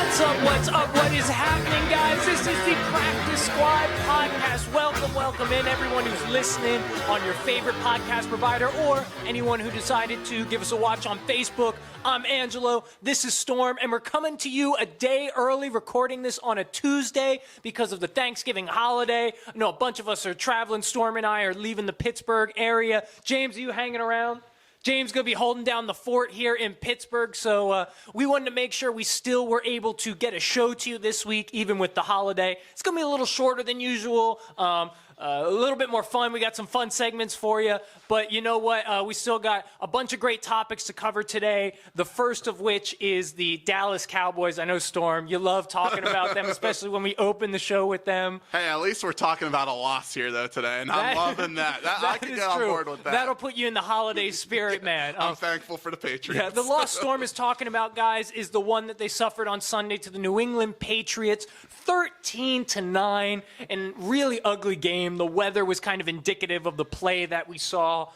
What's up? What is happening, guys? This is the Practice Squad podcast. Welcome in everyone who's listening on your favorite podcast provider or anyone who decided to give us a watch on Facebook. I'm Angelo, this is Storm, and we're coming to you a day early, recording this on a Tuesday because of the Thanksgiving holiday. I know a bunch of us are traveling. Storm and I are leaving the Pittsburgh area. James, are you hanging around? James going to be holding down the fort here in Pittsburgh, so we wanted to make sure we still were able to get a show to you this week, even with the holiday. It's going to be a little shorter than usual, a little bit more fun. We got some fun segments for you, but you know what? We still got a bunch of great topics to cover today, the first of which is the Dallas Cowboys. I know, Storm, you love talking about them, especially when we open the show with them. Hey, at least we're talking about a loss here, though, today, and I'm loving that. I can get on board with that. That'll put you in the holiday spirit, man. I'm thankful for the Patriots. Yeah, the loss Storm is talking about, guys, is the one that they suffered on Sunday to the New England Patriots, 13-9, and really ugly game. The weather was kind of indicative of the play that we saw.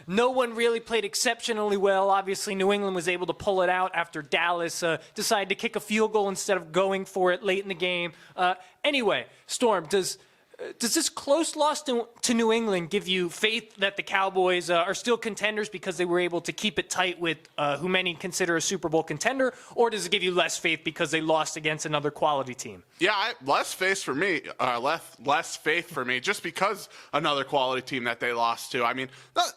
No one really played exceptionally well. Obviously, New England was able to pull it out after Dallas decided to kick a field goal instead of going for it late in the game. Anyway, Storm, does this close loss to New England give you faith that the Cowboys are still contenders because they were able to keep it tight with who many consider a Super Bowl contender, or does it give you less faith because they lost against another quality team? Yeah, less faith for me, just because another quality team that they lost to. I mean,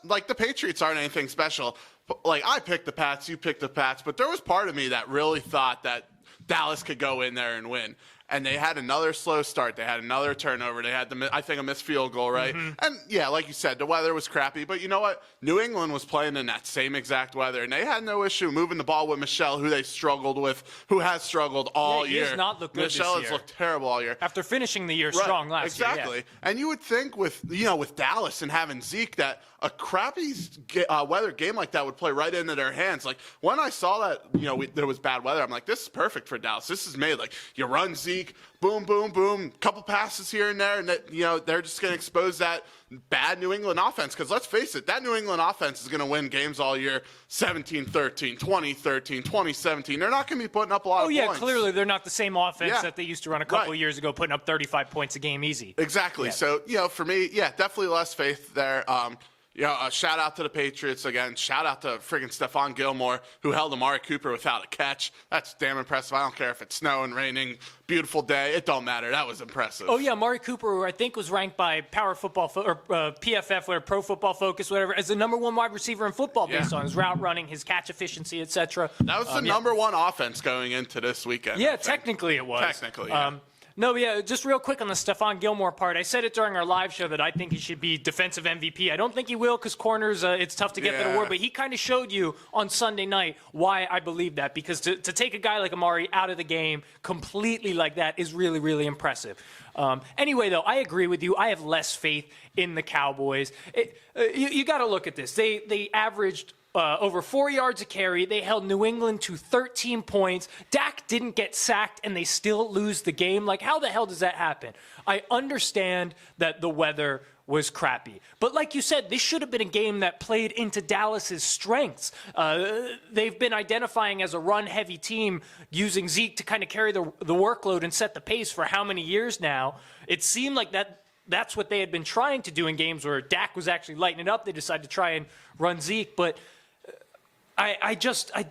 like the Patriots aren't anything special. Like, I picked the Pats, you picked the Pats, but there was part of me that really thought that Dallas could go in there and win. And they had another slow start. They had another turnover. They had, I think, a missed field goal, right? Mm-hmm. And, yeah, like you said, the weather was crappy. But you know what? New England was playing in that same exact weather, and they had no issue moving the ball with Michelle, who they struggled with, who has struggled all year. He has not looked good Michelle this year. has looked terrible all year. After finishing the year strong last year. Exactly. And you would think with Dallas and having Zeke that a crappy weather game like that would play right into their hands. Like, when I saw that, there was bad weather, I'm like, this is perfect for Dallas. This is made. Like, you run Zeke, boom, boom, boom, couple passes here and there, and they're just going to expose that bad New England offense. Because let's face it, that New England offense is going to win games all year, 17-13, 20-13, 20-17. They're not going to be putting up a lot of points. Oh, yeah, clearly they're not the same offense that they used to run a couple of years ago, putting up 35 points a game easy. Exactly. Yeah. So, for me, definitely less faith there. A shout out to the Patriots again. Shout out to friggin' Stephon Gilmore, who held Amari Cooper without a catch. That's damn impressive. I don't care if it's snowing, raining, beautiful day. It don't matter. That was impressive. Oh, yeah. Amari Cooper, who I think was ranked by Power Football or PFF, or Pro Football Focus, whatever, as the number one wide receiver in football based on his route running, his catch efficiency, etc. That was the number one offense going into this weekend. Yeah, technically it was. Technically, yeah. No, yeah, just real quick on the Stephon Gilmore part. I said it during our live show that I think he should be defensive MVP. I don't think he will because corners, it's tough to get that award, but he kind of showed you on Sunday night why I believe that, because to take a guy like Amari out of the game completely like that is really, really impressive. Anyway, though, I agree with you. I have less faith in the Cowboys. You got to look at this. They averaged over 4 yards a carry. They held New England to 13 points. Dak didn't get sacked, and they still lose the game. Like, how the hell does that happen? I understand that the weather was crappy. But like you said, this should have been a game that played into Dallas's strengths. They've been identifying as a run-heavy team, using Zeke to kind of carry the workload and set the pace for how many years now? It seemed like that's what they had been trying to do in games where Dak was actually lighting it up. They decided to try and run Zeke, but I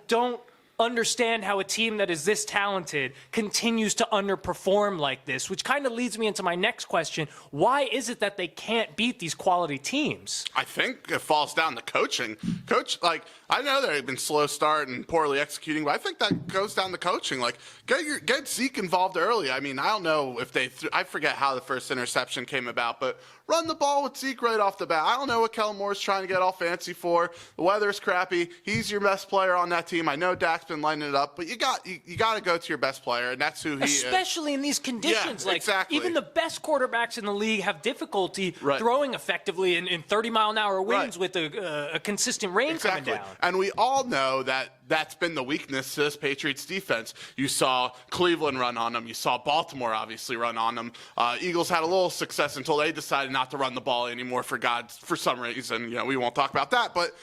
don't understand how a team that is this talented continues to underperform like this, which kind of leads me into my next question. Why is it that they can't beat these quality teams? I think it falls down to coaching. I know they've been slow start and poorly executing, but I think that goes down to coaching. Like, get Zeke involved early. I mean, I don't know if I forget how the first interception came about, but run the ball with Zeke right off the bat. I don't know what Kellen Moore's trying to get all fancy for. The weather's crappy. He's your best player on that team. I know Dak's been lighting it up, but you got to go to your best player, and that's who he is. Especially in these conditions. Yeah, exactly. Even the best quarterbacks in the league have difficulty throwing effectively in 30-mile-an-hour winds with a consistent rain coming down. And we all know that's been the weakness to this Patriots defense. You saw Cleveland run on them. You saw Baltimore obviously run on them. Eagles had a little success until they decided not to run the ball anymore for some reason. We won't talk about that. But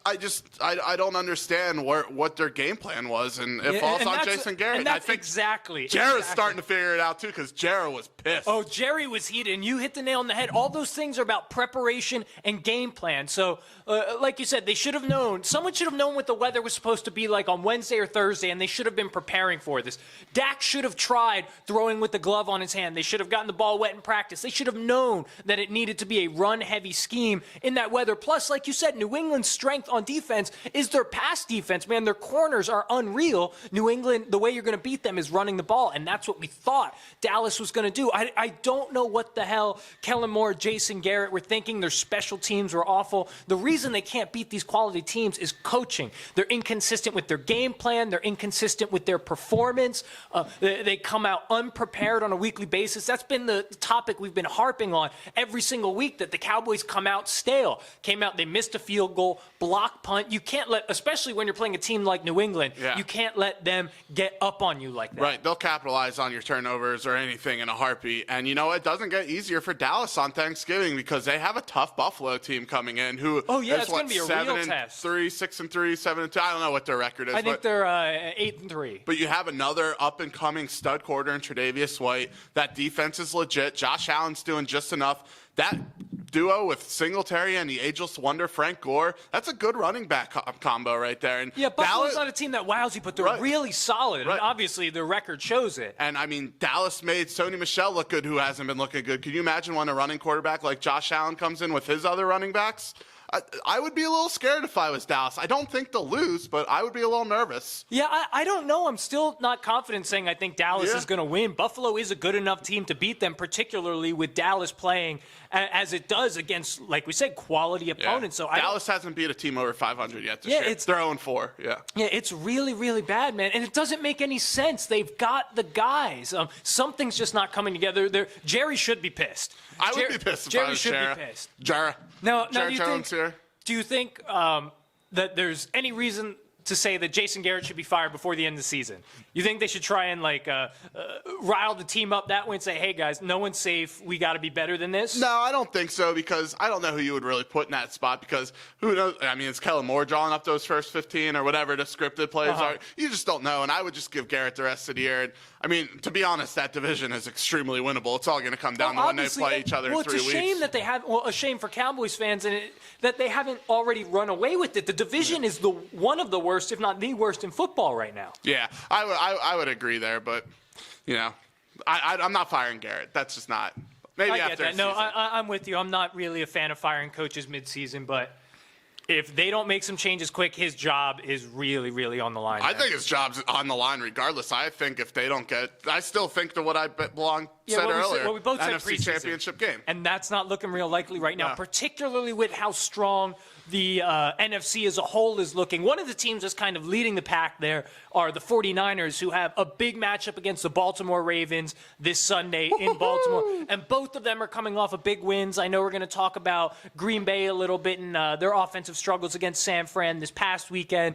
I don't understand what their game game plan was, and it falls on Jason Garrett. And that's I think exactly. Jared's starting to figure it out too, because Jared was pissed. Oh, Jerry was heated, and you hit the nail on the head. All those things are about preparation and game plan. So, like you said, they should have known. Someone should have known what the weather was supposed to be like on Wednesday or Thursday, and they should have been preparing for this. Dak should have tried throwing with the glove on his hand. They should have gotten the ball wet in practice. They should have known that it needed to be a run-heavy scheme in that weather. Plus, like you said, New England's strength on defense is their pass defense, man. Their corners are unreal. New England, the way you're going to beat them is running the ball, and that's what we thought Dallas was going to do. I don't know what the hell Kellen Moore, Jason Garrett were thinking. Their special teams were awful. The reason they can't beat these quality teams is coaching. They're inconsistent with their game plan. They're inconsistent with their performance. They come out unprepared on a weekly basis. That's been the topic we've been harping on every single week, that the Cowboys come out stale. Came out, they missed a field goal, block punt. You can't let, especially when you're playing a team like New England, you can't let them get up on you like that. Right. They'll capitalize on your turnovers or anything in a heartbeat. And, you know, it doesn't get easier for Dallas on Thanksgiving, because they have a tough Buffalo team coming in who it's is, going to be a real test. 7-3, 6-3, 7-2. I don't know what their record is. I think they're 8-3. But you have another up-and-coming stud quarter in Tre'Davious White. That defense is legit. Josh Allen's doing just enough. That duo with Singletary and the ageless wonder Frank Gore, that's a good running back combo right there. And yeah, Buffalo's not a team that wows you, but they're really solid. Right. And obviously, their record shows it. And, I mean, Dallas made Sony Michel look good, who hasn't been looking good. Can you imagine when a running quarterback like Josh Allen comes in with his other running backs? I would be a little scared if I was Dallas. I don't think they'll lose, but I would be a little nervous. Yeah, I don't know. I'm still not confident saying I think Dallas is going to win. Buffalo is a good enough team to beat them, particularly with Dallas playing as it does against, like we said, quality opponents. So Dallas hasn't beat a team over 500 yet this year. They're 0-4. Yeah, it's really, really bad, man. And it doesn't make any sense. They've got the guys. Something's just not coming together. Jerry should be pissed. I would be pissed if Jerry I was should Jara. be pissed. Jara. Now, Jones do you think that there's any reason to say that Jason Garrett should be fired before the end of the season? You think they should try and rile the team up that way and say, hey guys, no one's safe, we got to be better than this? No, I don't think so, because I don't know who you would really put in that spot, because who knows? I mean, is Kellen Moore drawing up those first 15 or whatever the scripted plays are? You just don't know, and I would just give Garrett the rest of the year. And, I mean, to be honest, that division is extremely winnable. It's all going to come down to when they play each other in 3 weeks. Well, it's a shame that they have. Well, a shame for Cowboys fans that they haven't already run away with it. The division is one of the worst, if not the worst, in football right now. Yeah, I would agree there, but you know, I'm not firing Garrett. That's just not. Maybe I get after that. No, I'm with you. I'm not really a fan of firing coaches midseason, but if they don't make some changes quick, his job is really, really on the line. I think his job's on the line regardless. I think if they don't I still think to what I said earlier. We both said NFC preseason. Championship game. And that's not looking real likely right now, particularly with how strong the NFC as a whole is looking. One of the teams that's kind of leading the pack there are the 49ers, who have a big matchup against the Baltimore Ravens this Sunday in Baltimore. And both of them are coming off of big wins. I know we're going to talk about Green Bay a little bit and their offensive struggles against San Fran this past weekend.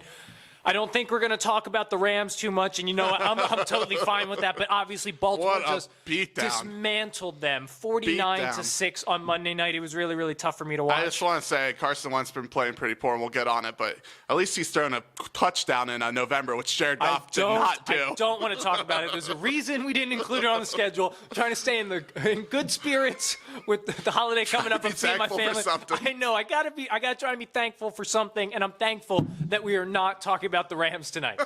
I don't think we're going to talk about the Rams too much, and you know I'm totally fine with that. But obviously, Baltimore just dismantled them, 49-6 on Monday night. It was really, really tough for me to watch. I just want to say Carson Wentz been playing pretty poor, and we'll get on it. But at least he's thrown a touchdown in November, which Jared Goff did not do. I don't want to talk about it. There's a reason we didn't include it on the schedule. I'm trying to stay in good spirits with the holiday coming up. I'm seeing my family. I know. I gotta try to be thankful for something, and I'm thankful that we are not talking about the Rams tonight.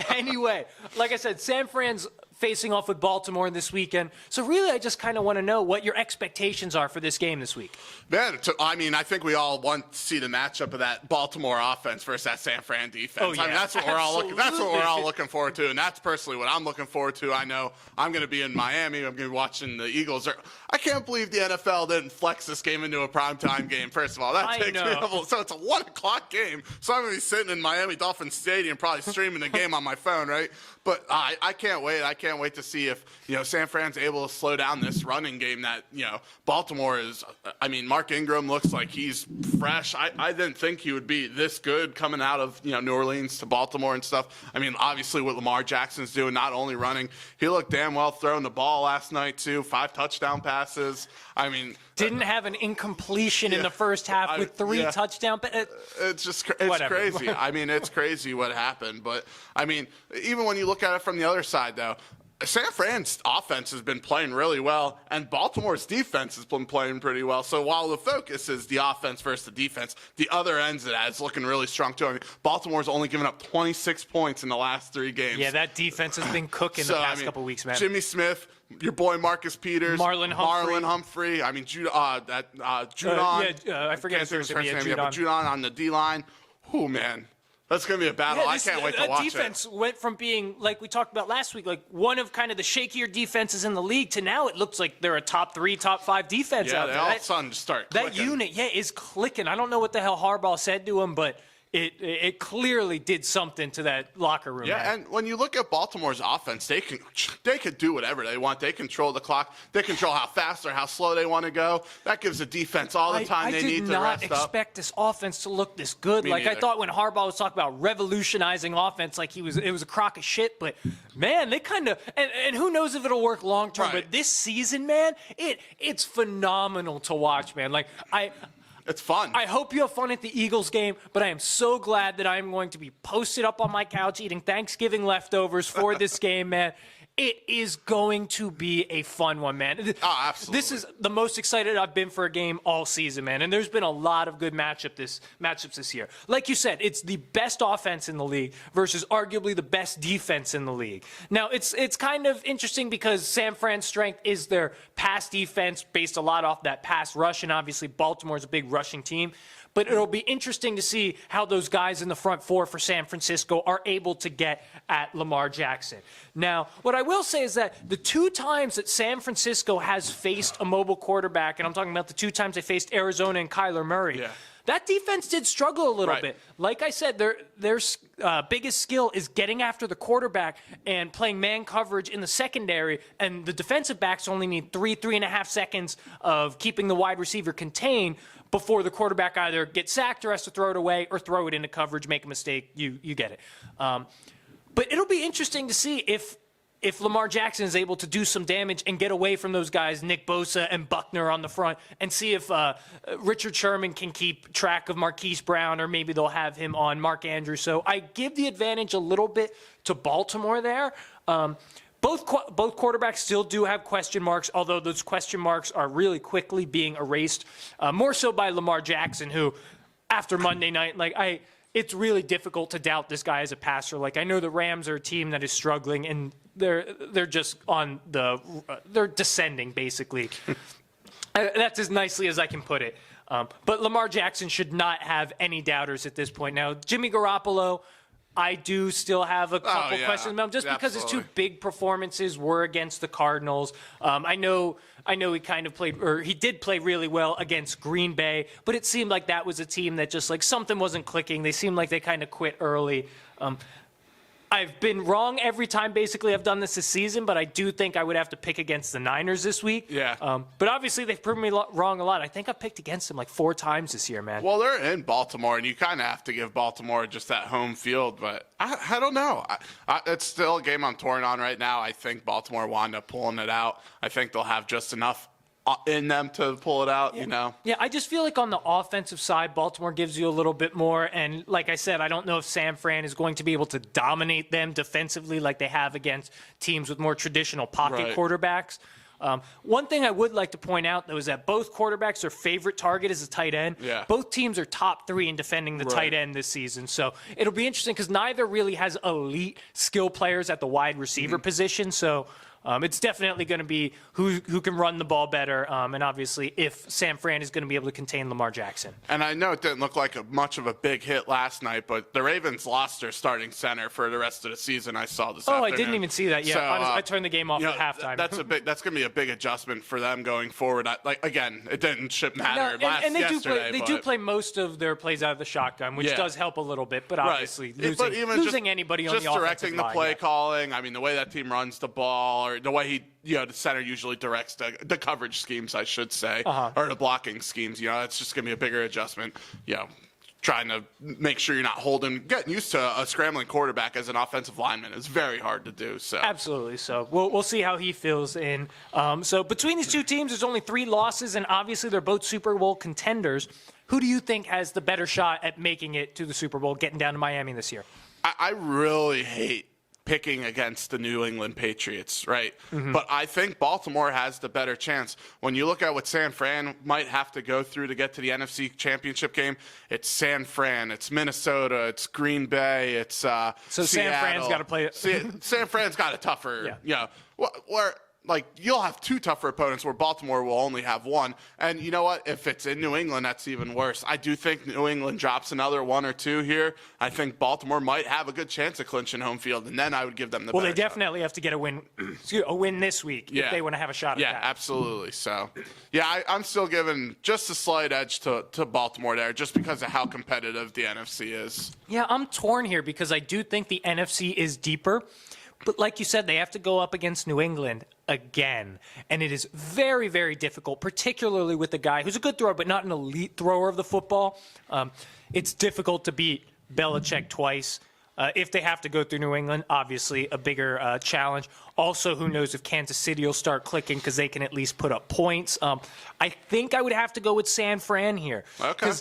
Anyway, like I said, San Fran's facing off with Baltimore this weekend. So really, I just kind of want to know what your expectations are for this game this week. Man, I mean, I think we all want to see the matchup of that Baltimore offense versus that San Fran defense. Oh, yeah, I mean, that's what we're all looking forward to, and that's personally what I'm looking forward to. I know I'm going to be in Miami. I'm going to be watching the Eagles. I can't believe the NFL didn't flex this game into a primetime game. First of all, that takes me a so it's a 1:00 game. So I'm going to be sitting in Miami Dolphins Stadium, probably streaming the game on my phone, right? But I can't wait. I can't wait to see if, San Fran's able to slow down this running game that, Baltimore is. I mean, Mark Ingram looks like he's fresh. I didn't think he would be this good coming out of, New Orleans to Baltimore and stuff. I mean, obviously what Lamar Jackson's doing, not only running, he looked damn well throwing the ball last night too, 5 touchdown passes. I mean, didn't have an incompletion in the first half with 3 touchdowns. But it's crazy. I mean, it's crazy what happened. But, I mean, even when you look at it from the other side, though, San Fran's offense has been playing really well, and Baltimore's defense has been playing pretty well. So while the focus is the offense versus the defense, the other ends of that is looking really strong, too. I mean, Baltimore's only given up 26 points in the last 3 games. Yeah, that defense has been cooking the past couple weeks, man. Jimmy Smith, your boy Marcus Peters, Marlon Humphrey. I mean, Judon. I forget his first name. But Judon on the D-line. Oh, man. That's going to be a battle. I can't wait to watch it. That defense went from being, like we talked about last week, like one of kind of the shakier defenses in the league to now it looks like they're a top 3, top 5 defense out there. All of a sudden start clicking. That unit, is clicking. I don't know what the hell Harbaugh said to him, but it clearly did something to that locker room. Yeah, man. and when you look at Baltimore's offense, they can do whatever they want. They control the clock. They control how fast or how slow they want to go. That gives the defense all the time they need to rest up. I did not expect this offense to look this good. Me like neither. I thought when Harbaugh was talking about revolutionizing offense, like it was a crock of shit. But man, they kind of and who knows if it'll work long term. Right. But this season, man, it's phenomenal to watch, man. Like It's fun. I hope you have fun at the Eagles game, but I am so glad that I'm going to be posted up on my couch eating Thanksgiving leftovers for this game, man. It is going to be a fun one, man. Oh, absolutely. This is the most excited I've been for a game all season, man. And there's been a lot of good matchups this year. Like you said, it's the best offense in the league versus arguably the best defense in the league. Now, it's kind of interesting because San Fran's strength is their pass defense based a lot off that pass rush, and obviously Baltimore's a big rushing team. But it'll be interesting to see how those guys in the front 4 for San Francisco are able to get at Lamar Jackson. Now, what I will say is that the 2 times that San Francisco has faced a mobile quarterback, and I'm talking about the 2 times they faced Arizona and Kyler Murray, that defense did struggle a little bit. Like I said, their biggest skill is getting after the quarterback and playing man coverage in the secondary, and the defensive backs only need 3.5 seconds of keeping the wide receiver contained before the quarterback either gets sacked or has to throw it away or throw it into coverage, make a mistake. You get it. But it'll be interesting to see if Lamar Jackson is able to do some damage and get away from those guys, Nick Bosa and Buckner on the front, and see if Richard Sherman can keep track of Marquise Brown, or maybe they'll have him on Mark Andrews. So I give the advantage a little bit to Baltimore there. Both quarterbacks still do have question marks, although those question marks are really quickly being erased, more so by Lamar Jackson, who, after Monday night, it's really difficult to doubt this guy as a passer. Like, I know the Rams are a team that is struggling, and they're just on they're descending, basically. That's as nicely as I can put it. But Lamar Jackson should not have any doubters at this point. Now, Jimmy Garoppolo, I do still have a couple questions about him, just because his 2 big performances were against the Cardinals. I know he kind of played, or he did play really well against Green Bay, but it seemed like that was a team that just, like, something wasn't clicking. They seemed like they kind of quit early. I've been wrong every time, basically, I've done this season, but I do think I would have to pick against the Niners this week. Yeah. But obviously, they've proven me wrong a lot. I think I've picked against them like 4 times this year, man. Well, they're in Baltimore, and you kind of have to give Baltimore just that home field, but I don't know. It's still a game I'm torn on right now. I think Baltimore wound up pulling it out. I think they'll have just enough in them to pull it out, you know? Yeah, I just feel like on the offensive side, Baltimore gives you a little bit more. And like I said, I don't know if San Fran is going to be able to dominate them defensively like they have against teams with more traditional pocket quarterbacks. One thing I would like to point out, though, is that both quarterbacks, their favorite target is a tight end. Yeah. Both teams are top 3 in defending the tight end this season. So it'll be interesting because neither really has elite skill players at the wide receiver position. So it's definitely going to be who can run the ball better, and obviously if San Fran is going to be able to contain Lamar Jackson. And I know it didn't look like much of a big hit last night, but the Ravens lost their starting center for the rest of the season. I saw this afternoon. I didn't even see that yet. So, I turned the game off at halftime. That's going to be a big adjustment for them going forward. Again, it didn't matter yesterday. They do play most of their plays out of the shotgun, which does help a little bit, but obviously losing anybody on the offensive line. Just directing the play calling, I mean, the way that team runs the ball, or the way the center usually directs the coverage schemes, I should say, or the blocking schemes. It's just going to be a bigger adjustment. trying to make sure you're not getting used to a scrambling quarterback as an offensive lineman is very hard to do. So absolutely. So we'll see how he feels in. So between these two teams, there's only 3 losses, and obviously they're both Super Bowl contenders. Who do you think has the better shot at making it to the Super Bowl, getting down to Miami this year? I really hate picking against the New England Patriots, right? Mm-hmm. But I think Baltimore has the better chance. When you look at what San Fran might have to go through to get to the NFC Championship game, it's San Fran, it's Minnesota, it's Green Bay, it's so Seattle. San Fran's got to play it. San Fran's got a tougher, where like you'll have 2 tougher opponents where Baltimore will only have 1. And you know what? If it's in New England, that's even worse. I do think New England drops another 1 or 2 here. I think Baltimore might have a good chance of clinching home field, and then I would give them the Well, better they definitely have to get a win this week if they want to have a shot at that. Yeah, absolutely. So, I'm still giving just a slight edge to Baltimore there just because of how competitive the NFC is. Yeah, I'm torn here because I do think the NFC is deeper. But like you said, they have to go up against New England again. And it is very, very difficult, particularly with a guy who's a good thrower, but not an elite thrower of the football. It's difficult to beat Belichick twice. If they have to go through New England, obviously a bigger challenge. Also, who knows if Kansas City will start clicking because they can at least put up points. I think I would have to go with San Fran here. Okay.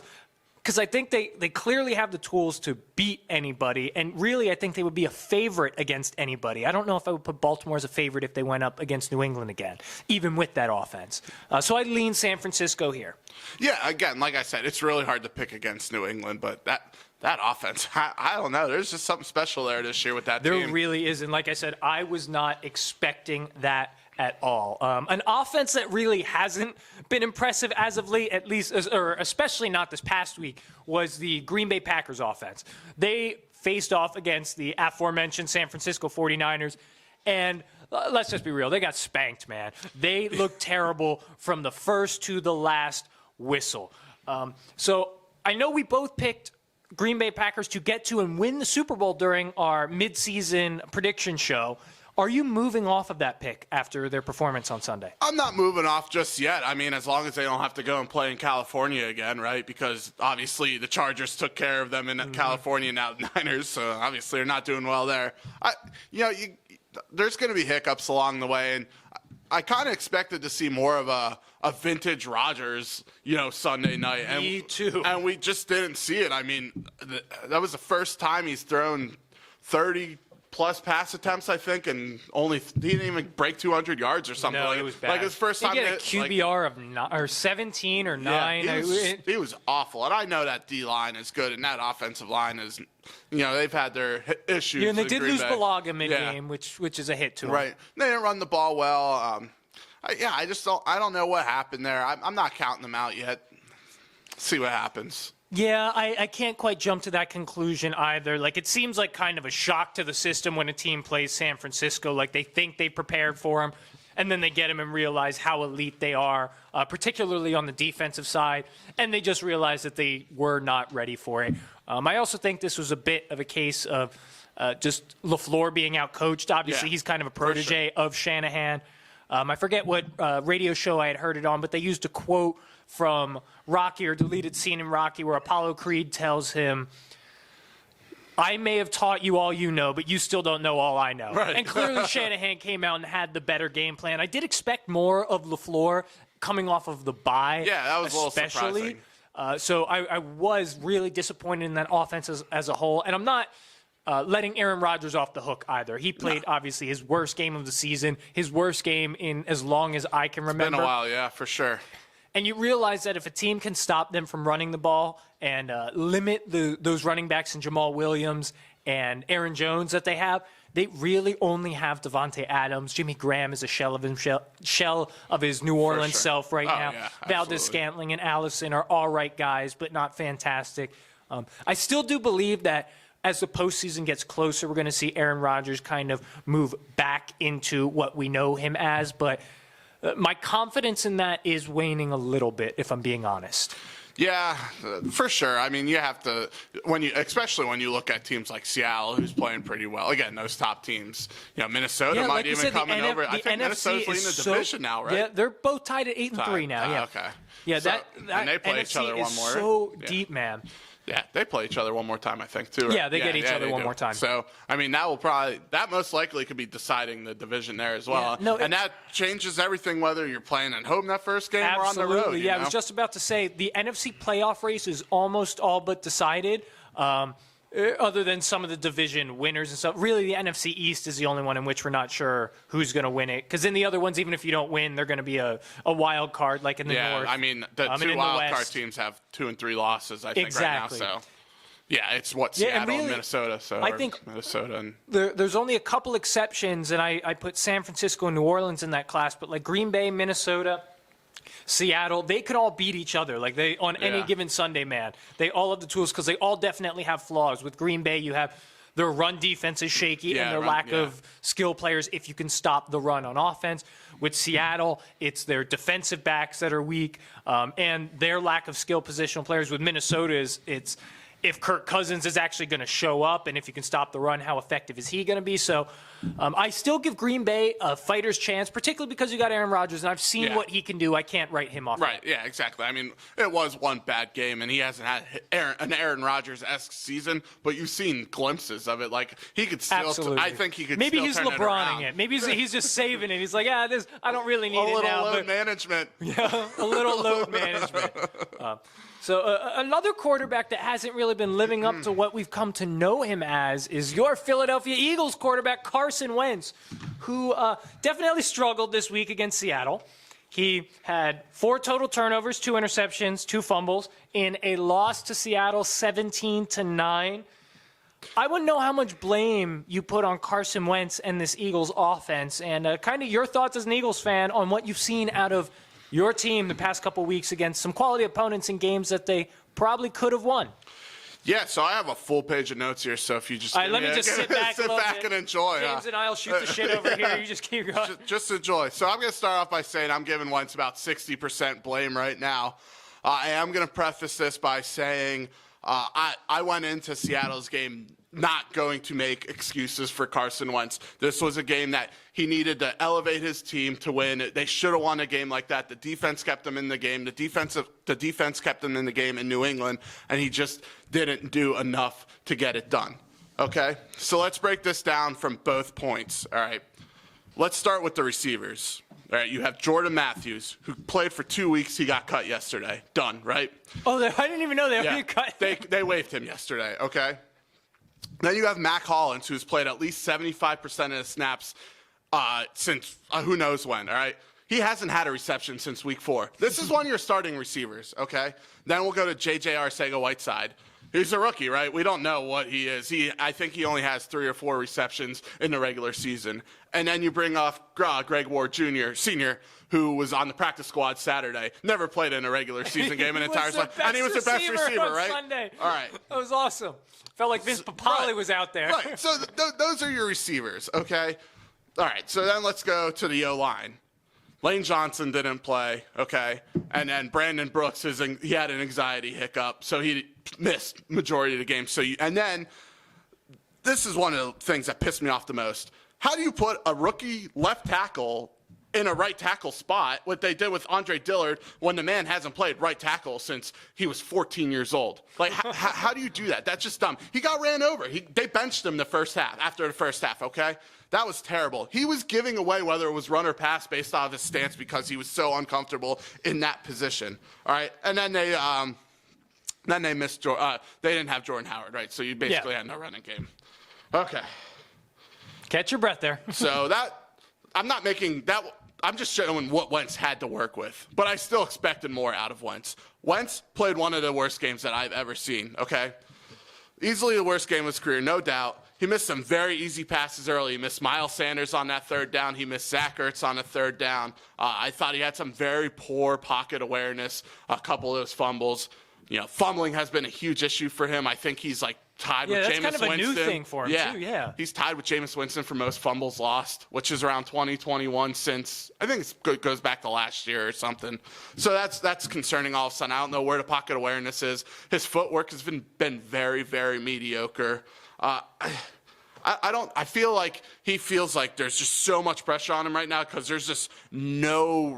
Because I think they clearly have the tools to beat anybody, and really I think they would be a favorite against anybody. I don't know if I would put Baltimore as a favorite if they went up against New England again, even with that offense. So I'd lean San Francisco here. Yeah, again, like I said, it's really hard to pick against New England, but that offense, I don't know. There's just something special there this year with that team. There really is, and like I said, I was not expecting that at all. An offense that really hasn't been impressive as of late, at least, or especially not this past week, was the Green Bay Packers offense. They faced off against the aforementioned San Francisco 49ers, and let's just be real, they got spanked, man. They looked terrible from the first to the last whistle. So I know we both picked Green Bay Packers to get to and win the Super Bowl during our midseason prediction show. Are you moving off of that pick after their performance on Sunday? I'm not moving off just yet. I mean, as long as they don't have to go and play in California again, right? Because obviously the Chargers took care of them in California, now the Niners, so obviously they're not doing well there. There's going to be hiccups along the way, and I kind of expected to see more of a vintage Rodgers, Sunday night. And, Me too. And we just didn't see it. I mean, that was the first time he's thrown 30-plus pass attempts, I think, and he didn't even break 200 yards or something. No, like it was bad. Like his first time. He had a QBR of 17 or 9. Yeah, he was awful, and I know that D-line is good, and that offensive line is, they've had their issues. Yeah, and they in did Green lose Bay. Balaga mid-game, which is a hit to him. Right. They didn't run the ball well. I just don't know what happened there. I'm not counting them out yet. See what happens. Yeah, I can't quite jump to that conclusion either. Like, it seems like kind of a shock to the system when a team plays San Francisco. Like, they think they prepared for them, and then they get them and realize how elite they are, particularly on the defensive side, and they just realize that they were not ready for it. I also think this was a bit of a case of just LaFleur being out-coached. Obviously, he's kind of a protege of Shanahan. I forget what radio show I had heard it on, but they used a quote from Rocky, or deleted scene in Rocky, where Apollo Creed tells him, I may have taught you all you know, but you still don't know all I know. Right. And clearly Shanahan came out and had the better game plan. I did expect more of LaFleur coming off of the bye. Yeah, that was especially. a little surprising. So I was really disappointed in that offense as a whole. And I'm not letting Aaron Rodgers off the hook either. He played, obviously, his worst game of the season, his worst game in as long as I can remember. It's been a while, yeah, for sure. And you realize that if a team can stop them from running the ball and limit those running backs and Jamal Williams and Aaron Jones that they have, they really only have Devontae Adams. Jimmy Graham is a shell of his New Orleans self right now. Yeah, Valdez-Scantling and Allison are all right guys, but not fantastic. I still do believe that as the postseason gets closer, we're going to see Aaron Rodgers kind of move back into what we know him as, but my confidence in that is waning a little bit, if I'm being honest. Yeah, for sure. I mean, you have to, especially when you look at teams like Seattle, who's playing pretty well. Again, those top teams. Minnesota might even come over. I think Minnesota's leading the division now, right? Yeah, they're both tied at 8-3 now. Yeah. Okay. Yeah, and they play each other one more. So deep, man. Yeah, they play each other one more time, I think, too. Right? Yeah, they get each other one more time. So, I mean, that most likely could be deciding the division there as well. Yeah, no, and that changes everything, whether you're playing at home that first game or on the road. Absolutely, yeah. You know? I was just about to say the NFC playoff race is almost all but decided. Other than some of the division winners and stuff, really the NFC East is the only one in which we're not sure who's going to win it. Because in the other ones, even if you don't win, they're going to be a wild card, like in the North. Yeah, I mean, the two wild card teams have 2 and 3 losses, I think, exactly. right now. So, yeah, it's Seattle and Minnesota. So I think Minnesota and there's only a couple exceptions, and I put San Francisco and New Orleans in that class, but like Green Bay, Minnesota, Seattle, they could all beat each other. Like they on any given Sunday, man. They all have the tools because they all definitely have flaws. With Green Bay, you have their run defense is shaky and their lack of skill players if you can stop the run on offense. With Seattle, it's their defensive backs that are weak and their lack of skill positional players. With Minnesota, it's if Kirk Cousins is actually going to show up and if you can stop the run, how effective is he going to be? So I still give Green Bay a fighter's chance, particularly because you got Aaron Rodgers, and I've seen what he can do. I can't write him off. Right, yeah, exactly. I mean, it was one bad game, and he hasn't had an Aaron Rodgers-esque season, but you've seen glimpses of it. Like, he could still Absolutely. I think he could Maybe still he's turn LeBroning it. Maybe he's just saving it. He's like, I don't really need it now. A little load management. Yeah, a little load management. So another quarterback that hasn't really been living up to what we've come to know him as is your Philadelphia Eagles quarterback, Carson Wentz, who definitely struggled this week against Seattle. He had 4 total turnovers, 2 interceptions, 2 fumbles in a loss to Seattle 17-9. I wouldn't know how much blame you put on Carson Wentz and this Eagles offense, and kind of your thoughts as an Eagles fan on what you've seen out of your team the past couple weeks against some quality opponents in games that they probably could have won. Yeah, so I have a full page of notes here, so if you just let me just sit back and enjoy. James and I'll shoot the shit over here. You just keep going. Just enjoy. So I'm going to start off by saying I'm giving Wentz about 60% blame right now. I am going to preface this by saying I went into Seattle's game not going to make excuses for Carson Wentz. This was a game that he needed to elevate his team to win. They should have won a game like that. The defense kept them in the game. The defense kept them in the game in New England, and he just didn't do enough to get it done. Okay? So let's break this down from both points. All right? Let's start with the receivers. All right, you have Jordan Matthews, who played for 2 weeks. He got cut yesterday. Done, right? Oh, I didn't even know they already cut. They waived him yesterday, okay? Then you have Mac Hollins, who's played at least 75% of the snaps since who knows when, all right? He hasn't had a reception since week 4. This is one of your starting receivers, okay? Then we'll go to J.J. Arcega-Whiteside. He's a rookie, right? We don't know what he is. I think he only has 3 or 4 receptions in the regular season. And then you bring off Greg Ward Jr., Sr., who was on the practice squad Saturday, never played in a regular season game in entire life. And he was the best receiver, right? Sunday. All right. That was awesome. Felt like Vince Papale was out there. Right. So those are your receivers, okay? All right. So then let's go to the O-line. Lane Johnson didn't play, okay? And then Brandon Brooks, he had an anxiety hiccup, so he missed majority of the game. And then this is one of the things that pissed me off the most. How do you put a rookie left tackle in a right tackle spot, what they did with Andre Dillard, when the man hasn't played right tackle since he was 14 years old? Like, how do you do that? That's just dumb. He got ran over. They benched him after the first half, okay? That was terrible. He was giving away whether it was run or pass based off his stance because he was so uncomfortable in that position, all right? And then they missed they didn't have Jordan Howard, right? So you basically had no running game. Okay. Catch your breath there. So I'm not making that. I'm just showing what Wentz had to work with. But I still expected more out of Wentz. Wentz played one of the worst games that I've ever seen, okay? Easily the worst game of his career, no doubt. He missed some very easy passes early. He missed Miles Sanders on that 3rd down. He missed Zach Ertz on the 3rd down. I thought he had some very poor pocket awareness, a couple of those fumbles. You know, fumbling has been a huge issue for him. I think he's like tied with Jameis Winston. That's kind of a new thing for him, too, yeah. He's tied with Jameis Winston for most fumbles lost, which is around 2021 since, I think it goes back to last year or something. So that's concerning all of a sudden. I don't know where the pocket awareness is. His footwork has been very, very mediocre. I feel like he feels like there's just so much pressure on him right now because there's just no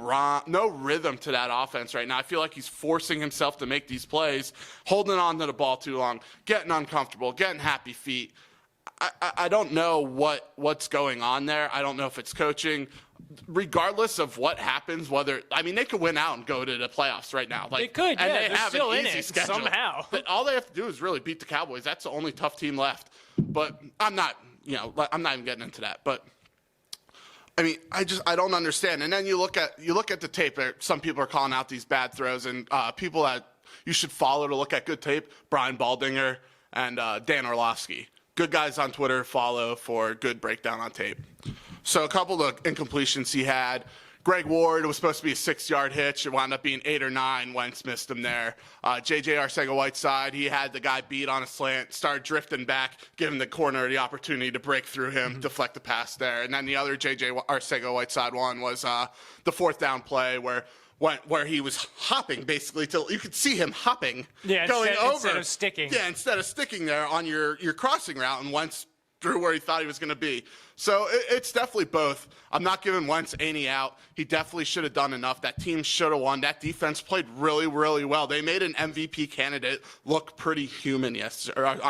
rhythm to that offense right now. I feel like he's forcing himself to make these plays, holding on to the ball too long, getting uncomfortable, getting happy feet. I don't know what's going on there. I don't know if it's coaching. Regardless of what happens, they could win out and go to the playoffs right now. They could, and yeah. they have still an in easy it schedule. somehow. But all they have to do is really beat the Cowboys. That's the only tough team left. But I'm not even getting into that. But I mean, I don't understand. And then you look at the tape. Some people are calling out these bad throws, and people that you should follow to look at good tape: Brian Baldinger and Dan Orlovsky. Good guys on Twitter. Follow for good breakdown on tape. So a couple of incompletions he had. Greg Ward, it was supposed to be a 6-yard hitch. It wound up being 8 or 9. Wentz missed him there. J.J. Arcega-Whiteside, he had the guy beat on a slant, started drifting back, giving the corner the opportunity to break through him, deflect the pass there. And then the other J.J. Arcega-Whiteside one was the 4th down play where he was hopping basically till you could see him hopping, going over instead of sticking. Yeah, instead of sticking there on your crossing route, and Wentz through where he thought he was going to be. So it's definitely both. I'm not giving Wentz any out. He definitely should have done enough. That team should have won. That defense played really, really well. They made an MVP candidate look pretty human on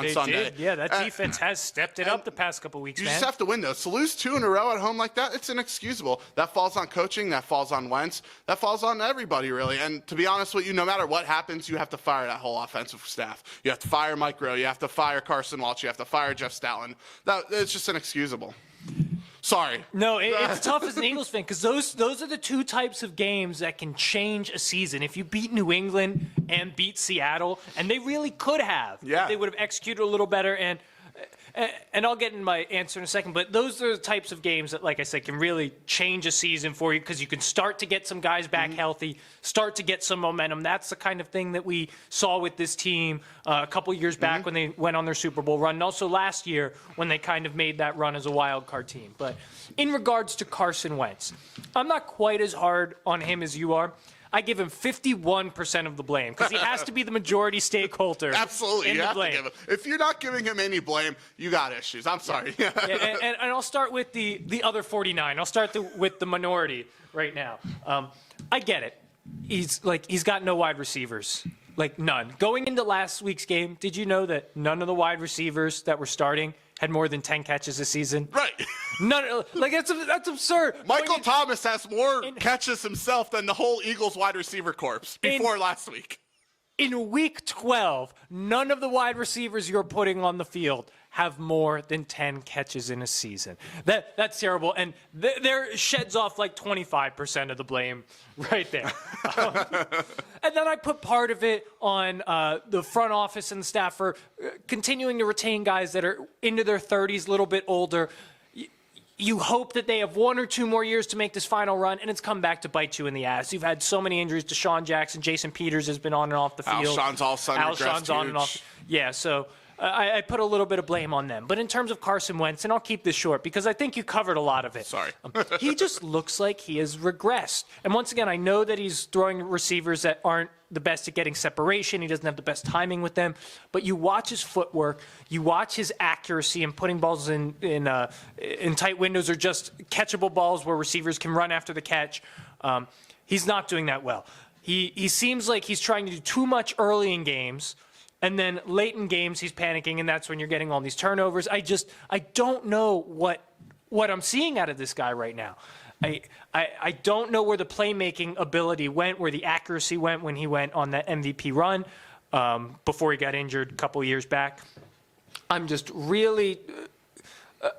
Sunday. Did. Yeah, that defense has stepped it up the past couple weeks, You man. just have to win those. To lose 2 in a row at home like that, it's inexcusable. That falls on coaching. That falls on Wentz. That falls on everybody, really. And to be honest with you, no matter what happens, you have to fire that whole offensive staff. You have to fire Mike Rowe. You have to fire Carson Walsh. You have to fire Jeff Stoutland. It's just inexcusable. Sorry. No, it's tough as an Eagles fan because those are the two types of games that can change a season. If you beat New England and beat Seattle, and they really could have, they would have executed a little better. And I'll get in my answer in a second, but those are the types of games that, like I said, can really change a season for you because you can start to get some guys back healthy, start to get some momentum. That's the kind of thing that we saw with this team a couple years back when they went on their Super Bowl run, and also last year when they kind of made that run as a wild card team. But in regards to Carson Wentz, I'm not quite as hard on him as you are. I give him 51% of the blame because he has to be the majority stakeholder. Absolutely, in you the have blame. to give him. If you're not giving him any blame, you got issues. I'm sorry. and I'll start with the other 49. I'll start with the minority right now. I get it. He's got no wide receivers, like none. Going into last week's game, did you know that none of the wide receivers that were starting had more than 10 catches this season? Right. None. Like that's absurd. Michael Thomas has more catches himself than the whole Eagles wide receiver corps before last week. In week 12, none of the wide receivers you're putting on the field have more than 10 catches in a season. That's terrible. And there sheds off like 25% of the blame right there. And then I put part of it on the front office and the staff for continuing to retain guys that are into their 30s, a little bit older. You hope that they have 1 or 2 more years to make this final run, and it's come back to bite you in the ass. You've had so many injuries. Deshaun Jackson, Jason Peters has been on and off the field. Alshon's all of a sudden Alshon's on and off. Yeah, so I put a little bit of blame on them. But in terms of Carson Wentz, and I'll keep this short because I think you covered a lot of it. Sorry. He just looks like he has regressed. And once again, I know that he's throwing receivers that aren't the best at getting separation. He doesn't have the best timing with them. But you watch his footwork, you watch his accuracy in putting balls in tight windows or just catchable balls where receivers can run after the catch. He's not doing that well. He seems like he's trying to do too much early in games. And then late in games, he's panicking, and that's when you're getting all these turnovers. I don't know what I'm seeing out of this guy right now. I don't know where the playmaking ability went, where the accuracy went when he went on that MVP run before he got injured a couple years back. I'm just really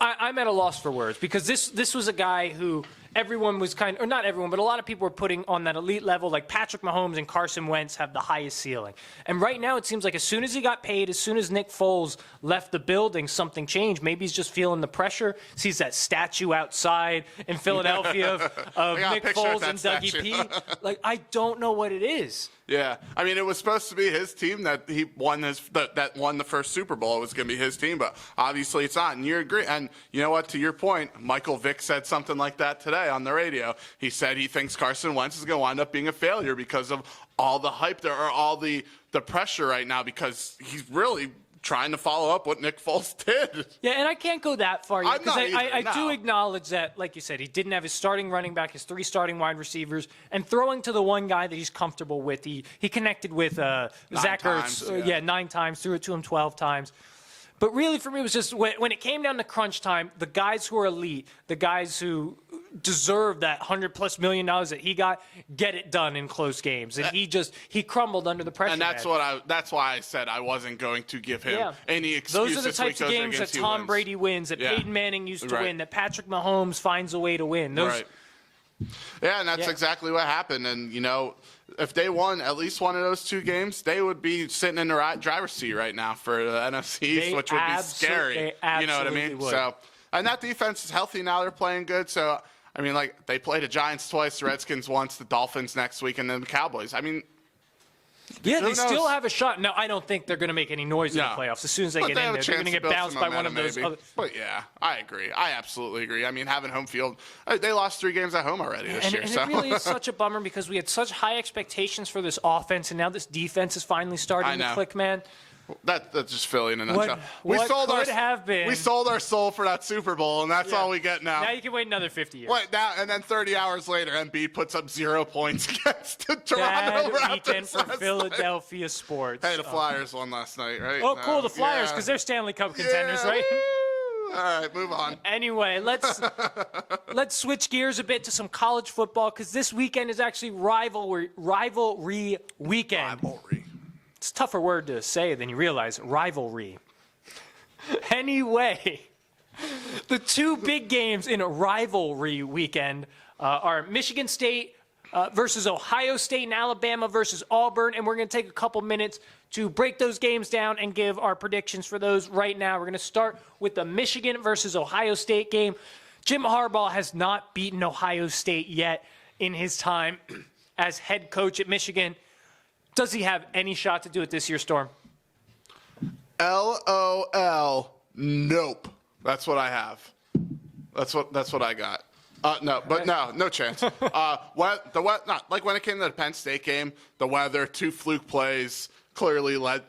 I'm at a loss for words because this was a guy who everyone was or not everyone, but a lot of people were putting on that elite level. Like Patrick Mahomes and Carson Wentz have the highest ceiling. And right now it seems like as soon as he got paid, as soon as Nick Foles left the building, something changed. Maybe he's just feeling the pressure. Sees that statue outside in Philadelphia of Nick Foles and Dougie P. Like, I don't know what it is. Yeah, I mean, it was supposed to be his team that he won that won the first Super Bowl. It was going to be his team, but obviously it's not. And you agree. And you know what? To your point, Michael Vick said something like that today on the radio. He said he thinks Carson Wentz is going to wind up being a failure because of all the hype there, or all the pressure right now, because he's really trying to follow up what Nick Foles did. Yeah, and I can't go that far yet I'm because not either, I no. do acknowledge that, like you said, he didn't have his starting running back, his 3 starting wide receivers, and throwing to the one guy that he's comfortable with. He connected with Zach Ertz, 9 times, threw it to him 12 times. But really, for me, it was just when it came down to crunch time, the guys who are elite, the guys who deserve that $100+ million that he got, get it done in close games. And he crumbled under the pressure. And that's why I said I wasn't going to give him any excuses. Those are the types of games that Tom Brady wins, that Peyton Manning used to win, that Patrick Mahomes finds a way to win. Right. Yeah, and that's exactly what happened. And, if they won at least one of those 2 games, they would be sitting in the driver's seat right now for the NFC East, which would be scary. You know what I mean? Would. So, and that defense is healthy now. They're playing good. So, I mean, they played the Giants twice, the Redskins once, the Dolphins next week, and then the Cowboys. I mean, yeah, they still have a shot. No, I don't think they're going to make any noise in the playoffs. As soon as they get in there, they're going to get bounced by one of those other. But yeah, I agree. I absolutely agree. I mean, having home field, they lost 3 games at home already this year. And so. it really is such a bummer because we had such high expectations for this offense, and now this defense is finally starting to click, man. That's just Philly in a nutshell. We sold our soul for that Super Bowl, and that's all we get now. Now you can wait another 50 years. Wait, now, and then 30 hours later, Embiid puts up 0 points against the Toronto Raptors. Bad weekend for Philadelphia sports. Hey, the Flyers won last night, right? Oh, cool, the Flyers, because they're Stanley Cup contenders, right? All right, move on. Anyway, let's switch gears a bit to some college football, because this weekend is actually rivalry weekend. Rivalry. It's a tougher word to say than you realize. Rivalry. Anyway, the 2 big games in a rivalry weekend are Michigan State versus Ohio State and Alabama versus Auburn. And we're going to take a couple minutes to break those games down and give our predictions for those right now. We're going to start with the Michigan versus Ohio State game. Jim Harbaugh has not beaten Ohio State yet in his time as head coach at Michigan. Does he have any shot to do it this year, Storm? LOL. Nope. That's what I have. That's what I got. No chance. Not like when it came to the Penn State game, the weather, 2 fluke plays clearly led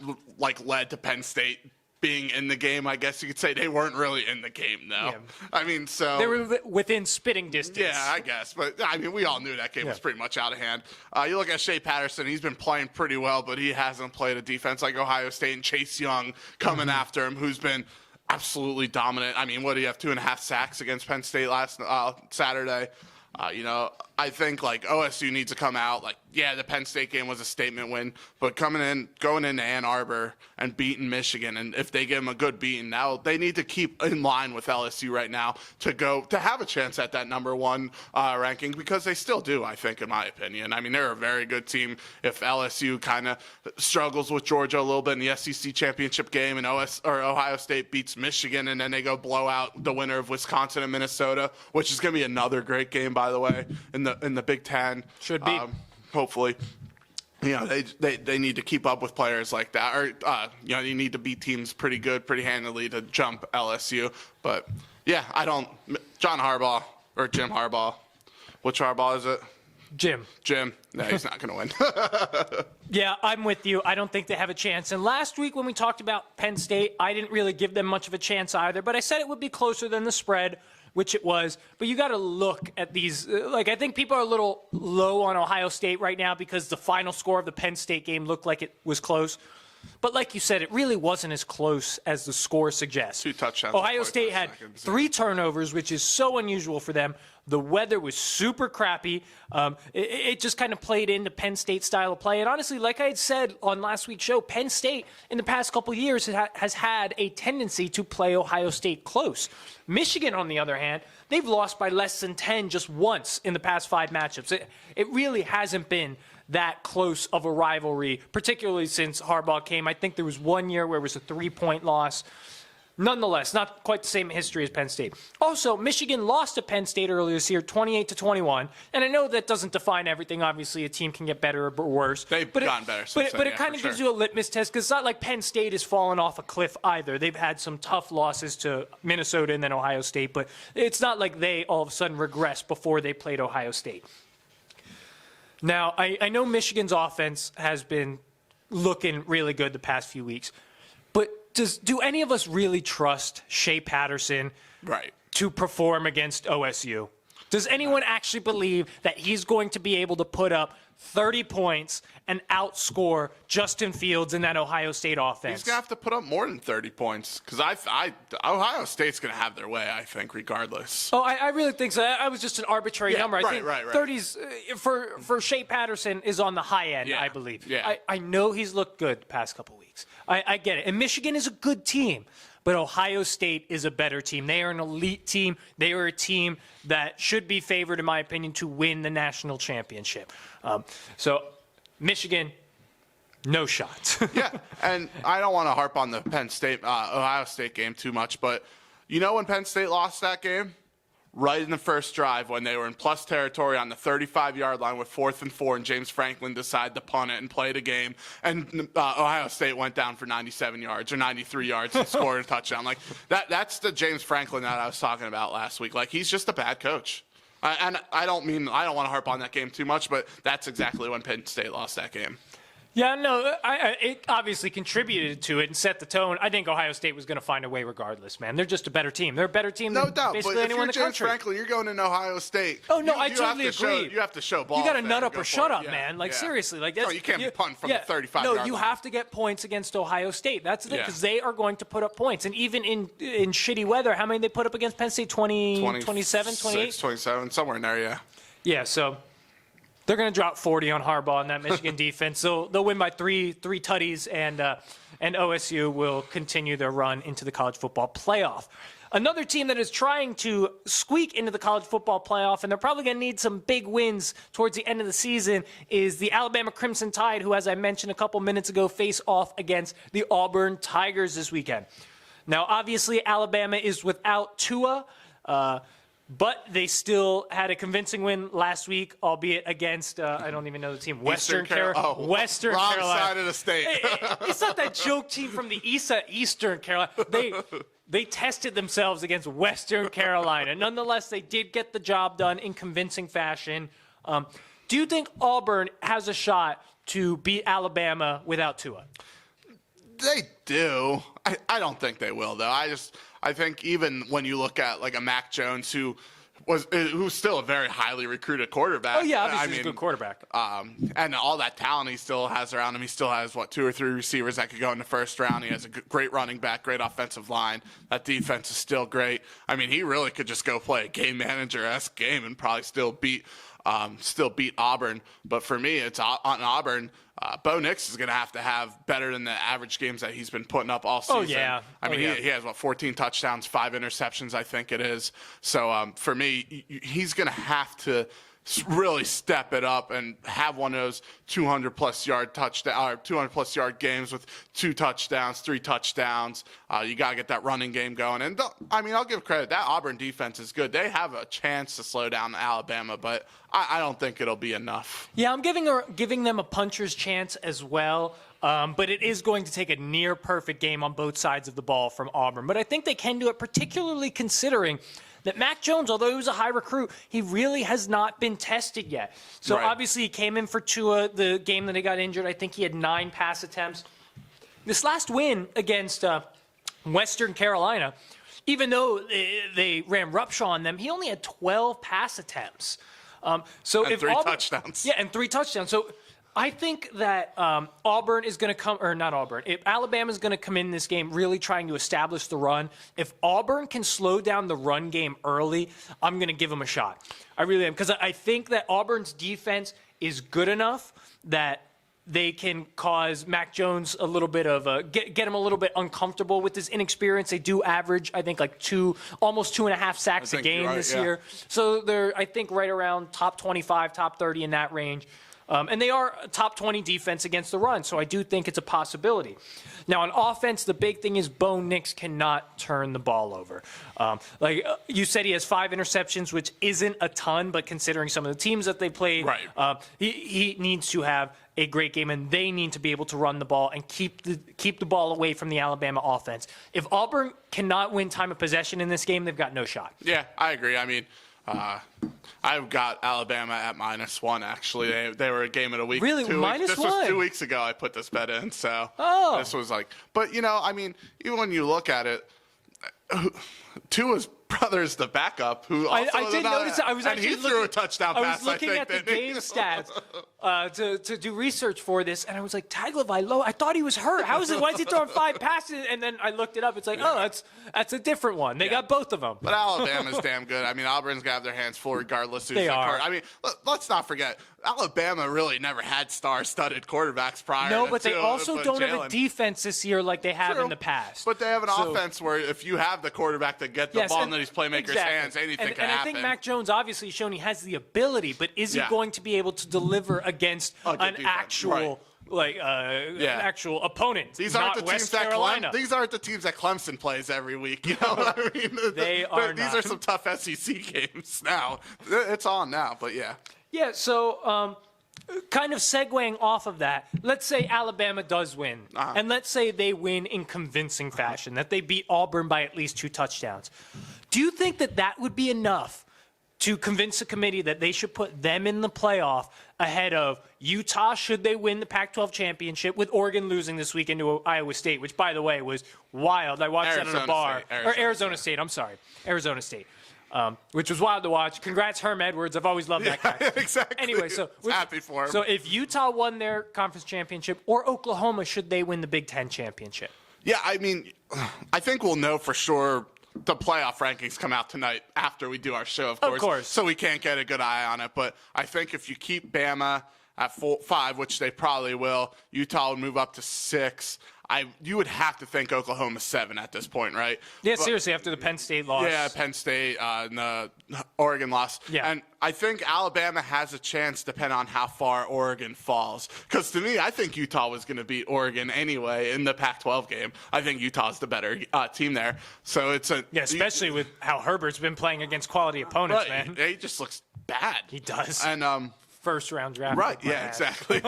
to Penn State being in the game. I guess you could say they weren't really in the game, though. Yeah. I mean, so they were within spitting distance. Yeah, I guess. But I mean, we all knew that game was pretty much out of hand. You look at Shea Patterson; he's been playing pretty well, but he hasn't played a defense like Ohio State and Chase Young coming after him, who's been absolutely dominant. I mean, what do you have? 2.5 sacks against Penn State last Saturday. I think OSU needs to come out. The Penn State game was a statement win, but going into Ann Arbor and beating Michigan, and if they give them a good beating, now they need to keep in line with LSU right now to have a chance at that number 1 ranking, because they still do, I think, in my opinion. I mean, they're a very good team. If LSU kind of struggles with Georgia a little bit in the SEC championship game, and Ohio State beats Michigan, and then they go blow out the winner of Wisconsin and Minnesota, which is going to be another great game, by the way, in the Big Ten. Should be. Hopefully. They need to keep up with players like that. Or, you need to beat teams pretty handily to jump LSU. But, yeah, Jim Harbaugh. Which Harbaugh is it? Jim. No, he's not going to win. Yeah, I'm with you. I don't think they have a chance. And last week when we talked about Penn State, I didn't really give them much of a chance either. But I said it would be closer than the spread, which it was. But you got to look at these. I think people are a little low on Ohio State right now because the final score of the Penn State game looked like it was close. But like you said, it really wasn't as close as the score suggests. 2 touchdowns. Ohio State had 3 turnovers, which is so unusual for them. The weather was super crappy. It just kind of played into Penn State's style of play. And honestly, like I had said on last week's show, Penn State in the past couple of years has had a tendency to play Ohio State close. Michigan, on the other hand, they've lost by less than 10 just once in the past 5 matchups. It really hasn't been that close of a rivalry, particularly since Harbaugh came. I think there was 1 year where it was a 3-point loss. Nonetheless, not quite the same history as Penn State. Also, Michigan lost to Penn State earlier this year, 28-21. And I know that doesn't define everything. Obviously, a team can get better or worse. They've gotten better since then, but it kind of gives you a litmus test, because it's not like Penn State has fallen off a cliff either. They've had some tough losses to Minnesota and then Ohio State, but it's not like they all of a sudden regressed before they played Ohio State. Now, I know Michigan's offense has been looking really good the past few weeks, but do any of us really trust Shea Patterson to perform against OSU? Does anyone actually believe that he's going to be able to put up 30 points and outscore Justin Fields in that Ohio State offense? He's going to have to put up more than 30 points because Ohio State's going to have their way, I think, regardless. Oh, I really think so. I was just an arbitrary number. I think 30s for Shea Patterson is on the high end, I believe. Yeah. I know he's looked good the past couple weeks. I get it. And Michigan is a good team. But Ohio State is a better team. They are an elite team. They are a team that should be favored, in my opinion, to win the national championship. So, Michigan, no shot. Yeah, and I don't want to harp on the Ohio State game too much, but you know when Penn State lost that game? Right in the first drive when they were in plus territory on the 35-yard line with 4th and 4, and James Franklin decided to punt it and play the game, and Ohio State went down for 97 yards or 93 yards and scored a touchdown. Like that's the James Franklin that I was talking about last week. Like he's just a bad coach. And I don't want to harp on that game too much, but that's exactly when Penn State lost that game. Yeah, no, it obviously contributed to it and set the tone. I think Ohio State was going to find a way regardless, man. They're just a better team. They're a better team than basically anyone in the country. No doubt, but if you're James Franklin, you're going into Ohio State. Oh, no, I totally agree. You have to show ball. You got to nut up or shut up, man. Like, seriously. Like that's, no, you can't punt from the 35-yard line. No, you have to get points against Ohio State. That's the thing, because they are going to put up points. And even in shitty weather, how many did they put up against Penn State? 27, 28? 27, somewhere in there, yeah. Yeah, so they're going to drop 40 on Harbaugh in that Michigan defense. They'll win by three tutties, and OSU will continue their run into the college football playoff. Another team that is trying to squeak into the college football playoff, and they're probably going to need some big wins towards the end of the season, is the Alabama Crimson Tide, who, as I mentioned a couple minutes ago, face off against the Auburn Tigers this weekend. Now, obviously, Alabama is without Tua, but they still had a convincing win last week, albeit against, I don't even know the team, Western Carolina. Wrong side of the state. It's not that joke team from the Eastern Carolina. They tested themselves against Western Carolina. Nonetheless, they did get the job done in convincing fashion. Do you think Auburn has a shot to beat Alabama without Tua? They do. I don't think they will, though. I think even when you look at like a Mac Jones who's still a very highly recruited quarterback. Oh yeah, obviously he's a good quarterback. And all that talent he still has around him. He still has 2 or 3 receivers that could go in the first round. He has a great running back, great offensive line. That defense is still great. I mean, he really could just go play a game manager-esque game and probably still beat Auburn. But for me, it's on Auburn. Bo Nix is going to have better than the average games that he's been putting up all season. Oh, yeah. I mean, he has, 14 touchdowns, 5 interceptions, I think it is. So, for me, he's going to have to really step it up and have one of those 200-plus yard games with 2 touchdowns, 3 touchdowns. You got to get that running game going. And, I'll give credit. That Auburn defense is good. They have a chance to slow down Alabama, but I don't think it'll be enough. Yeah, I'm giving them a puncher's chance as well. But it is going to take a near-perfect game on both sides of the ball from Auburn. But I think they can do it, particularly considering that Mac Jones, although he was a high recruit, he really has not been tested yet. So obviously he came in for Tua the game that he got injured. I think he had 9 pass attempts. This last win against Western Carolina, even though they ran roughshod on them, he only had 12 pass attempts. And 3 touchdowns. Yeah, and 3 touchdowns. So I think that Auburn is going to come, or not Auburn, Alabama is going to come in this game really trying to establish the run. If Auburn can slow down the run game early, I'm going to give them a shot. I really am, because I think that Auburn's defense is good enough that they can cause Mac Jones a little bit of get him a little bit uncomfortable with his inexperience. They do average, I think, like almost 2.5 sacks a game this year. So they're, I think, right around top 25, top 30 in that range. And they are a top 20 defense against the run, so I do think it's a possibility. Now, on offense, the big thing is Bo Nix cannot turn the ball over. You said, he has 5 interceptions, which isn't a ton, but considering some of the teams that they played, he needs to have a great game, and they need to be able to run the ball and keep the ball away from the Alabama offense. If Auburn cannot win time of possession in this game, they've got no shot. Yeah, I agree. I mean, I've got Alabama at -1, actually. They were a game of the week. Really? -1? This was 2 weeks ago I put this bet in, so this was like – but, I mean, even when you look at it, Tua's brother's the backup who also I did notice that. I was and actually he threw a touchdown pass. I was looking at the game stats to do research for this, and I was like, Tagovailoa, I thought he was hurt. How is it? Why is he throwing 5 passes? And then I looked it up. It's like, oh, that's a different one. They got both of them. But Alabama's damn good. I mean, Auburn's got to have their hands full regardless. They are. I mean, let's not forget, Alabama really never had star-studded quarterbacks prior. No, but they also don't have a Jalen. defense this year like they have True. in the past. But they have an offense where if you have the quarterback to get the ball into these playmakers' hands, anything can happen. And I think Mac Jones obviously shown he has the ability, but is he going to be able to deliver against an actual an actual opponent? These aren't the teams that Clemson plays every week. You know what I mean? They are. These are some tough SEC games now. It's on now, but yeah. Yeah. So. Kind of segueing off of that, let's say Alabama does win, and let's say they win in convincing fashion, that they beat Auburn by at least 2 touchdowns. Do you think that would be enough to convince the committee that they should put them in the playoff ahead of Utah should they win the Pac-12 championship, with Oregon losing this weekend to Iowa State, which, by the way, was wild. I watched that at a bar. Arizona State. I'm sorry. Arizona State. Which was wild to watch. Congrats, Herm Edwards. I've always loved that guy. Exactly. Anyway, so happy for him. So if Utah won their conference championship, or Oklahoma, should they win the Big Ten championship? Yeah, I mean, I think we'll know for sure. The playoff rankings come out tonight after we do our show, of course. So we can't get a good eye on it. But I think if you keep Bama at 5, which they probably will, Utah would move up to 6. You would have to think Oklahoma's 7 at this point, right? Yeah, seriously, after the Penn State loss. Yeah, Penn State, and the Oregon loss. Yeah. And I think Alabama has a chance depending on how far Oregon falls. Because to me, I think Utah was going to beat Oregon anyway in the Pac-12 game. I think Utah's the better team there. So it's especially with how Herbert's been playing against quality opponents, right, man. He just looks bad. He does. And first-round draft. Right, yeah, exactly.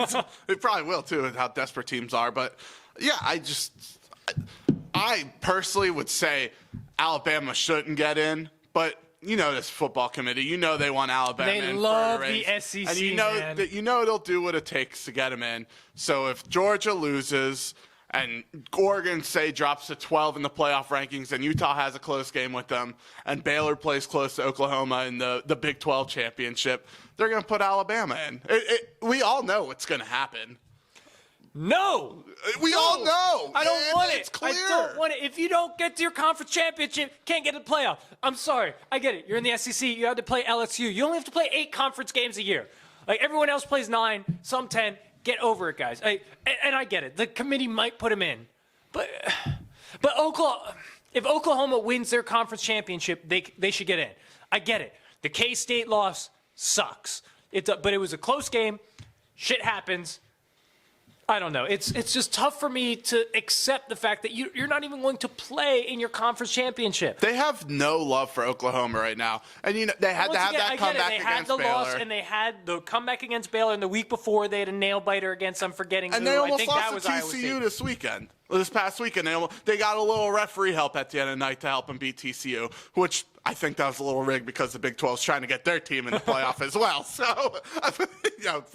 It probably will, too, with how desperate teams are. But, yeah, I personally would say Alabama shouldn't get in. But, this football committee, they want Alabama in. They love the SEC, and man. They'll do what it takes to get them in. So if Georgia loses and Oregon, say, drops to 12 in the playoff rankings, and Utah has a close game with them, and Baylor plays close to Oklahoma in the Big 12 championship, they're going to put Alabama in. We all know what's going to happen. No! We all know. I don't want it. It's clear. I don't want it. If you don't get to your conference championship, can't get to the playoff. I'm sorry. I get it. You're in the SEC. You have to play LSU. You only have to play 8 conference games a year. Like, everyone else plays 9, some 10. Get over it, guys. And I get it. The committee might put him in. But if Oklahoma wins their conference championship, they should get in. I get it. The K-State loss sucks. But it was a close game. Shit happens. I don't know. It's just tough for me to accept the fact that you're not even going to play in your conference championship. They have no love for Oklahoma right now. And they had to have that comeback against Baylor. They had the loss, and they had the comeback against Baylor, and the week before they had a nail-biter against, I'm forgetting and who. They almost I think that was lost to TCU this past weekend. They got a little referee help at the end of the night to help them beat TCU, which I think that was a little rigged because the Big 12 is trying to get their team in the playoff as well. So,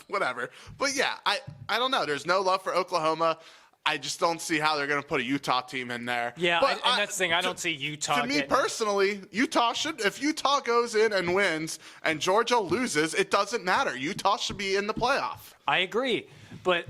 whatever. But, yeah, I don't know. There's no love for Oklahoma. I just don't see how they're going to put a Utah team in there. Yeah, and that's the thing. I don't see Utah. To me personally, Utah should. If Utah goes in and wins and Georgia loses, it doesn't matter. Utah should be in the playoff. I agree. But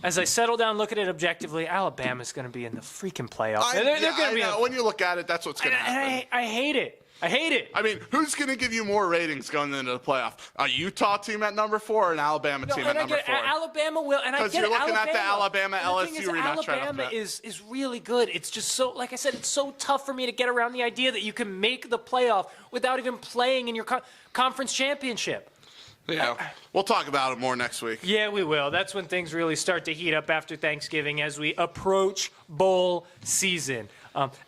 as I settle down, look at it objectively, Alabama's going to be in the freaking playoffs. They're going to be. When you look at it, that's what's going to happen. I hate it. I hate it. I mean, who's going to give you more ratings going into the playoff? A Utah team at number 4 or an Alabama team at number 4? Alabama will, and I get it. Because you're looking at the Alabama LSU rematch right Alabama is really good. It's just so, like I said, it's so tough for me to get around the idea that you can make the playoff without even playing in your conference championship. Yeah, we'll talk about it more next week. Yeah, we will. That's when things really start to heat up after Thanksgiving as we approach bowl season.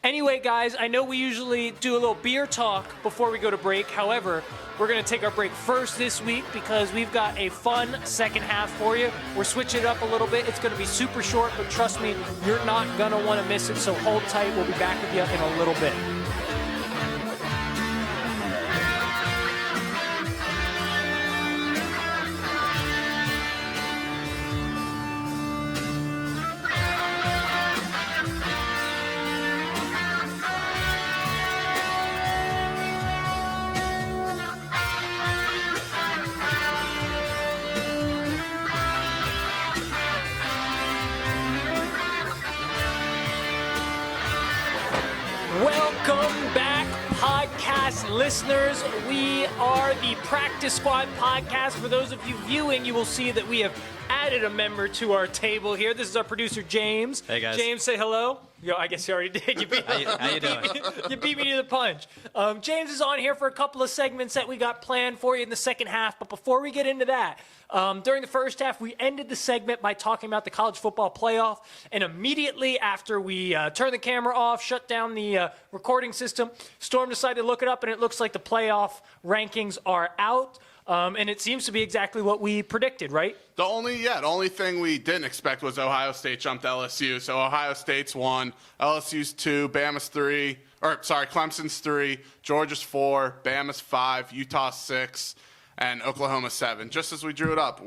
Anyway, guys, I know we usually do a little beer talk before we go to break. However, we're going to take our break first this week because we've got a fun second half for you. We're switching it up a little bit. It's going to be super short, but trust me, you're not going to want to miss it. So hold tight. We'll be back with you in a little bit. Welcome back, podcast listeners. We are the Practice Squad podcast. For those of you viewing, you will see that we have added a member to our table here. This is our producer, James. Hey, guys. James, say hello. Yo, I guess you already did. You beat, How you doing? you beat me to the punch. James is on here for a couple of segments that we got planned for you in the second half. But before we get into that, during the first half, we ended the segment by talking about the college football playoff. And immediately after we turned the camera off, shut down the recording system, Storm decided to look it up, and it looks like the playoff rankings are out. And it seems to be exactly what we predicted, right? The only thing we didn't expect was Ohio State jumped LSU. So Ohio State's 1, LSU's 2, Bama's 3, Clemson's 3, Georgia's 4, Bama's 5, Utah's 6, and Oklahoma 7. Just as we drew it up,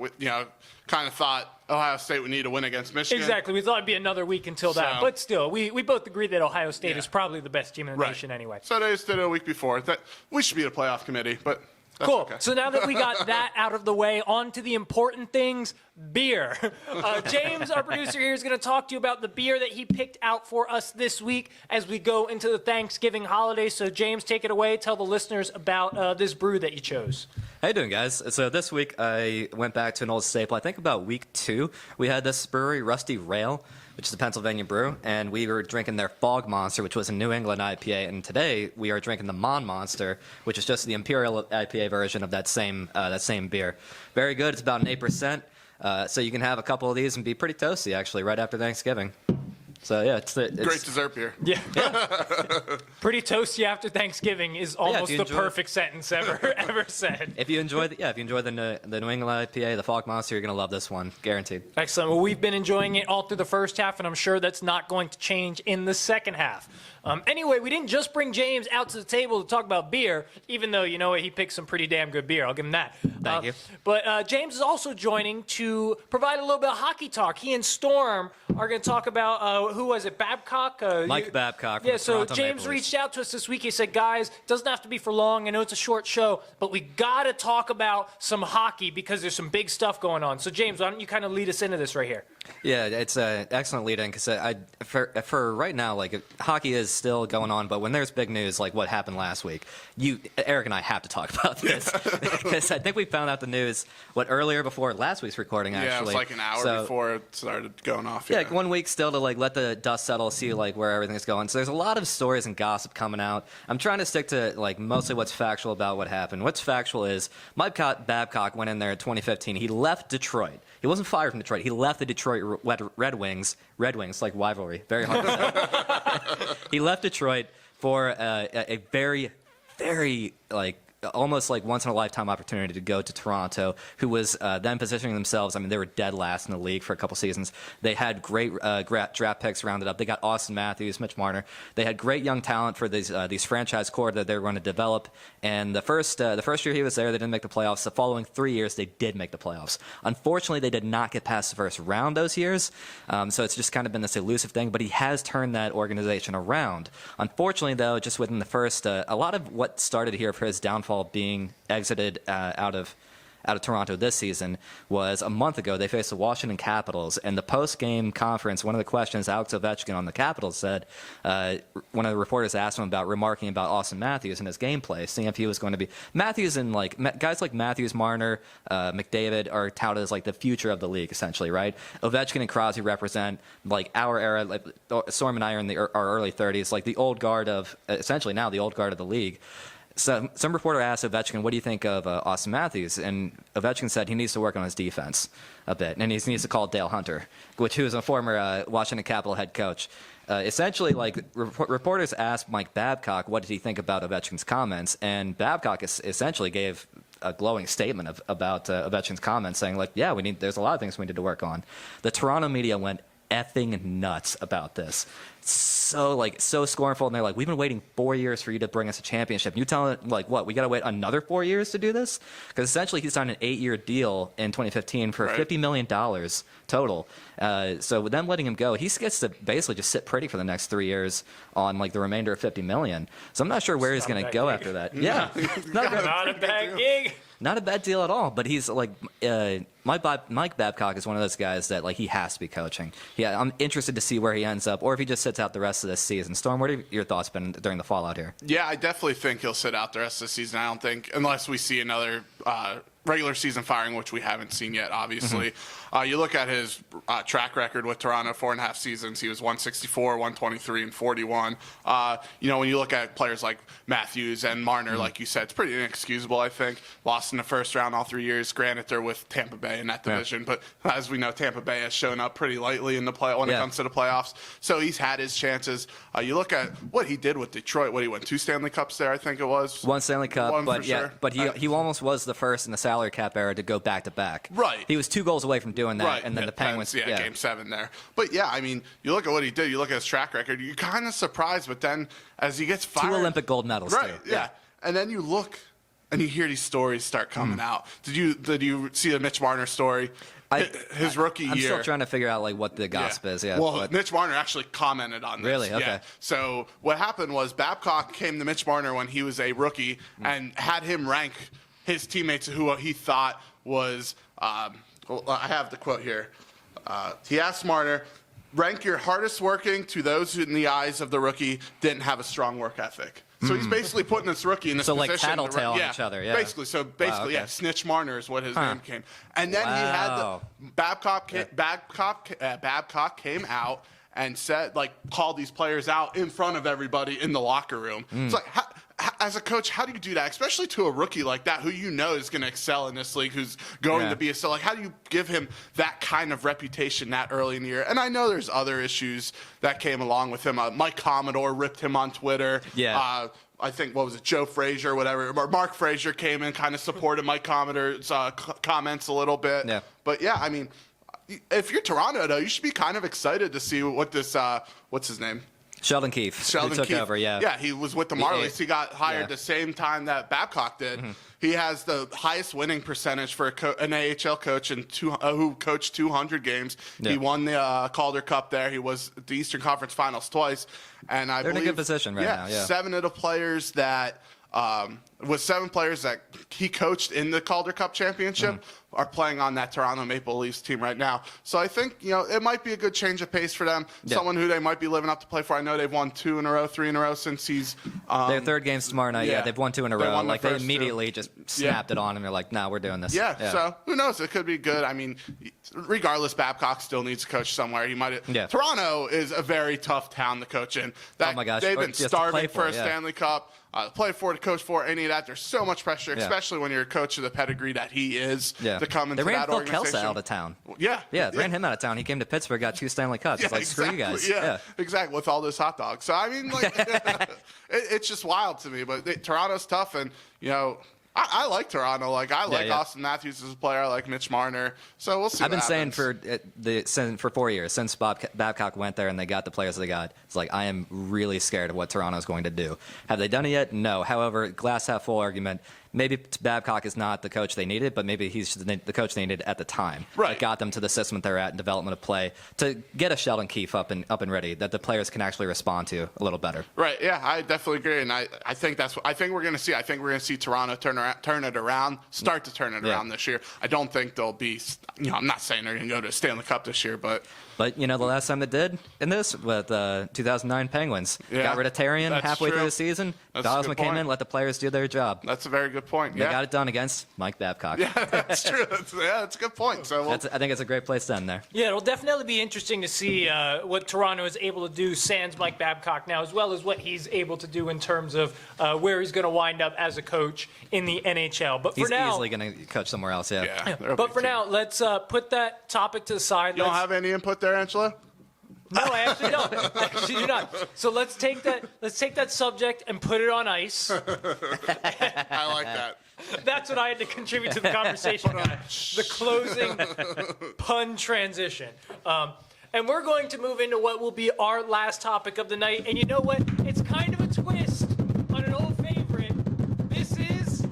kind of thought Ohio State would need to win against Michigan. Exactly. We thought it'd be another week until that. But still, we both agreed that Ohio State Yeah. is probably the best team in the nation anyway. So they just did it a week before. That we should be a playoff committee, but that's Cool. okay. So now that we got that out of the way, on to the important things, beer. James, our producer here, is going to talk to you about the beer that he picked out for us this week as we go into the Thanksgiving holiday. So, James, take it away. Tell the listeners about this brew that you chose. How you doing, guys? So this week I went back to an old staple. I think about week 2, we had this brewery, Rusty Rail, which is a Pennsylvania brew, and we were drinking their Fog Monster, which was a New England IPA, and today we are drinking the Mon Monster, which is just the Imperial IPA version of that same beer. Very good. It's about an 8%, so you can have a couple of these and be pretty toasty, actually, right after Thanksgiving. So, yeah, it's Great dessert beer. Yeah. Pretty toasty after Thanksgiving is almost the perfect sentence ever said. If you enjoy the New England IPA, the Fog Monster, you're going to love this one, guaranteed. Excellent. Well, we've been enjoying it all through the first half, and I'm sure that's not going to change in the second half. Anyway, we didn't just bring James out to the table to talk about beer, even though, you know what, he picked some pretty damn good beer. I'll give him that. Thank you. But James is also joining to provide a little bit of hockey talk. He and Storm are going to talk about, who was it, Babcock? Mike Babcock from Yeah, the so Toronto James Maple reached Leafs. out to us this week. He said, guys, it doesn't have to be for long. I know it's a short show, but we got to talk about some hockey because there's some big stuff going on. So, James, why don't you kind of lead us into this right here? Yeah, it's an excellent lead-in because for right now, like hockey is still going on, but when there's big news like what happened last week, Eric and I have to talk about this because I think we found out the news earlier before last week's recording. Actually, Yeah, it was like an hour before it started going off. Yeah, like 1 week still to like let the dust settle, see like where everything's going. So there's a lot of stories and gossip coming out. I'm trying to stick to like mostly what's factual about what happened. What's factual is Mike Babcock went in there in 2015. He left Detroit. He wasn't fired from Detroit. He left the Detroit Red Wings, like rivalry. Very hard to say. He left Detroit for a very, very like almost like once in a lifetime opportunity to go to Toronto, who was then positioning themselves. I mean, they were dead last in the league for a couple seasons. They had great draft picks rounded up. They got Austin Matthews, Mitch Marner. They had great young talent for these franchise core that they were going to develop. And the first year he was there, they didn't make the playoffs. The following 3 years, they did make the playoffs. Unfortunately, they did not get past the first round those years. So it's just kind of been this elusive thing. But he has turned that organization around. Unfortunately, though, just within the first, a lot of what started here for his downfall being exited out of Toronto this season was a month ago. They faced the Washington Capitals, and the post-game conference, one of the questions Alex Ovechkin on the Capitals said, one of the reporters asked him about remarking about Austin Matthews and his gameplay, seeing if he was going to be Matthews and like guys like Matthews, Marner, McDavid are touted as like the future of the league, essentially, right? Ovechkin and Crosby represent like our era. Like Storm and I are in our early 30s, like the old guard of essentially now the old guard of the league. So some reporter asked Ovechkin, what do you think of Austin Matthews? And Ovechkin said he needs to work on his defense a bit, and he needs to call Dale Hunter, who was a former Washington Capital head coach. Essentially, like reporters asked Mike Babcock, what did he think about Ovechkin's comments? And Babcock essentially gave a glowing statement about Ovechkin's comments, saying, like, yeah, there's a lot of things we need to work on. The Toronto media went effing nuts about this. So scornful, and they're like, we've been waiting 4 years for you to bring us a championship. You tell it, like, what, we got to wait another 4 years to do this? Because essentially he signed an 8-year deal in 2015 for $50 million total. So with them letting him go, he gets to basically just sit pretty for the next 3 years on like the remainder of $50 million. So I'm not sure where he's going to go after that. Yeah. Not a bad gig. Not a bad deal at all, but he's like Mike Babcock is one of those guys that like he has to be coaching. Yeah, I'm interested to see where he ends up, or if he just sits out the rest of this season. Storm, what have your thoughts been during the fallout here? Yeah, I definitely think he'll sit out the rest of the season. I don't think, unless we see another regular season firing, which we haven't seen yet, obviously. You look at his track record with Toronto, 4.5 seasons. He was 164, 123, and 41. When you look at players like Matthews and Marner, like you said, it's pretty inexcusable, I think. Lost in the first round all 3 years. Granted, they're with Tampa Bay in that division, but as we know, Tampa Bay has shown up pretty lightly in the when it comes to the playoffs. So he's had his chances. You look at what he did with Detroit. What he won 2 Stanley Cups there, I think it was. 1 Stanley Cup, One but for sure. but he almost was the first in the salary cap era to go back to back. Right. He was 2 goals away from doing that, Right. and then the Penguins. Game 7 there. But yeah, I mean, you look at what he did. You look at his track record. You're kind of surprised, but then as he gets fired, 2 Olympic gold medals. right? Too. Yeah, and then you look and you hear these stories start coming out. Did you see the Mitch Marner story? His rookie year. I'm still trying to figure out like what the gossip is. Yeah. Well, Mitch Marner actually commented on this. Really? Okay. Yeah. So what happened was Babcock came to Mitch Marner when he was a rookie and had him rank his teammates who he thought was. I have the quote here. He asked Marner, rank your hardest working to those who in the eyes of the rookie didn't have a strong work ethic. So he's basically putting this rookie in this So position. like tattletale on each other, yeah. Basically, Wow, okay. yeah, Snitch Marner is what his name became. And then he had Wow. Babcock came out and said, like, called these players out in front of everybody in the locker room. It's like, as a coach, how do you do that, especially to a rookie like that who you know is going to excel in this league, who's going to be so like, how do you give him that kind of reputation that early in the year? And I know there's other issues that came along with him. Mike Commodore ripped him on Twitter. Yeah. I think, what was it, Joe Frazier or whatever, or Mark Frazier came in, kind of supported Mike Commodore's comments a little bit. Yeah. But yeah, I mean, if you're Toronto, though, you should be kind of excited to see what this, what's his name? Sheldon Keefe. Who took over, yeah. Yeah, he was with the Marlies. He got hired the same time that Babcock did. He has the highest winning percentage for an AHL coach who coached 200 games. Yeah. He won the Calder Cup there. He was at the Eastern Conference Finals twice. And I They're believe, in a good position right now, yeah. 7 of the players that was 7 players that he coached in the Calder Cup championship are playing on that Toronto Maple Leafs team right now. So I think, it might be a good change of pace for them. Yeah. Someone who they might be living up to play for. I know they've won 2 in a row, 3 in a row since he's Their third game's tomorrow night. Yeah, they've won 2 in a They row. won the Like they first 2. immediately just snapped it on, and they're like, "Nah, we're doing this." Yeah, so who knows? It could be good. I mean, regardless, Babcock still needs to coach somewhere. He might. Yeah. Toronto is a very tough town to coach in. Oh my gosh, They've been just to starving play for a yeah. Stanley Cup. Play for, to coach for, any of that. There's so much pressure, Yeah. especially when you're a coach of the pedigree that he is, to come into they ran that Phil organization. Kelsey out of town. Yeah. Yeah, they ran him out of town. He came to Pittsburgh, got 2 Stanley Cups. It's like, screw you guys. Yeah, exactly. With all those hot dogs. So, I mean, like, it's just wild to me. But Toronto's tough, and, I like Toronto. Like, I like Austin Matthews as a player. I like Mitch Marner. So we'll see. I've been saying for 4 years, since Babcock went there and they got the players they got, it's like I am really scared of what Toronto's going to do. Have they done it yet? No. However, glass half full argument. Maybe Babcock is not the coach they needed, but maybe he's the coach they needed at the time. Right. That got them to the system that they're at in development of play to get a Sheldon Keefe up and ready that the players can actually respond to a little better. Right. Yeah, I definitely agree, and I think that's what I think we're going to see. I think we're going to see Toronto turn it around, start to turn it around this year. I don't think they'll be. I'm not saying they're going to go to a Stanley Cup this year, but the last time they did in this with 2009 Penguins, got rid of Tarian That's halfway true. through the season. That's a Dawes good came point. in, let the players do their job. That's a very good point. They got it done against Mike Babcock. Yeah, that's true. That's a good point. So I think it's a great place to end there. Yeah, it'll definitely be interesting to see what Toronto is able to do sans Mike Babcock now, as well as what he's able to do in terms of where he's going to wind up as a coach in the NHL. But He's for now, easily going to coach somewhere else. yeah. but for now, let's put that topic to the side. You don't have any input there, Angelo? No, I actually don't. I actually do not. So let's take that subject and put it on ice. I like that. That's what I had to contribute to the conversation. The closing pun transition. And we're going to move into what will be our last topic of the night. And you know what? It's kind of a twist on an old favorite. This is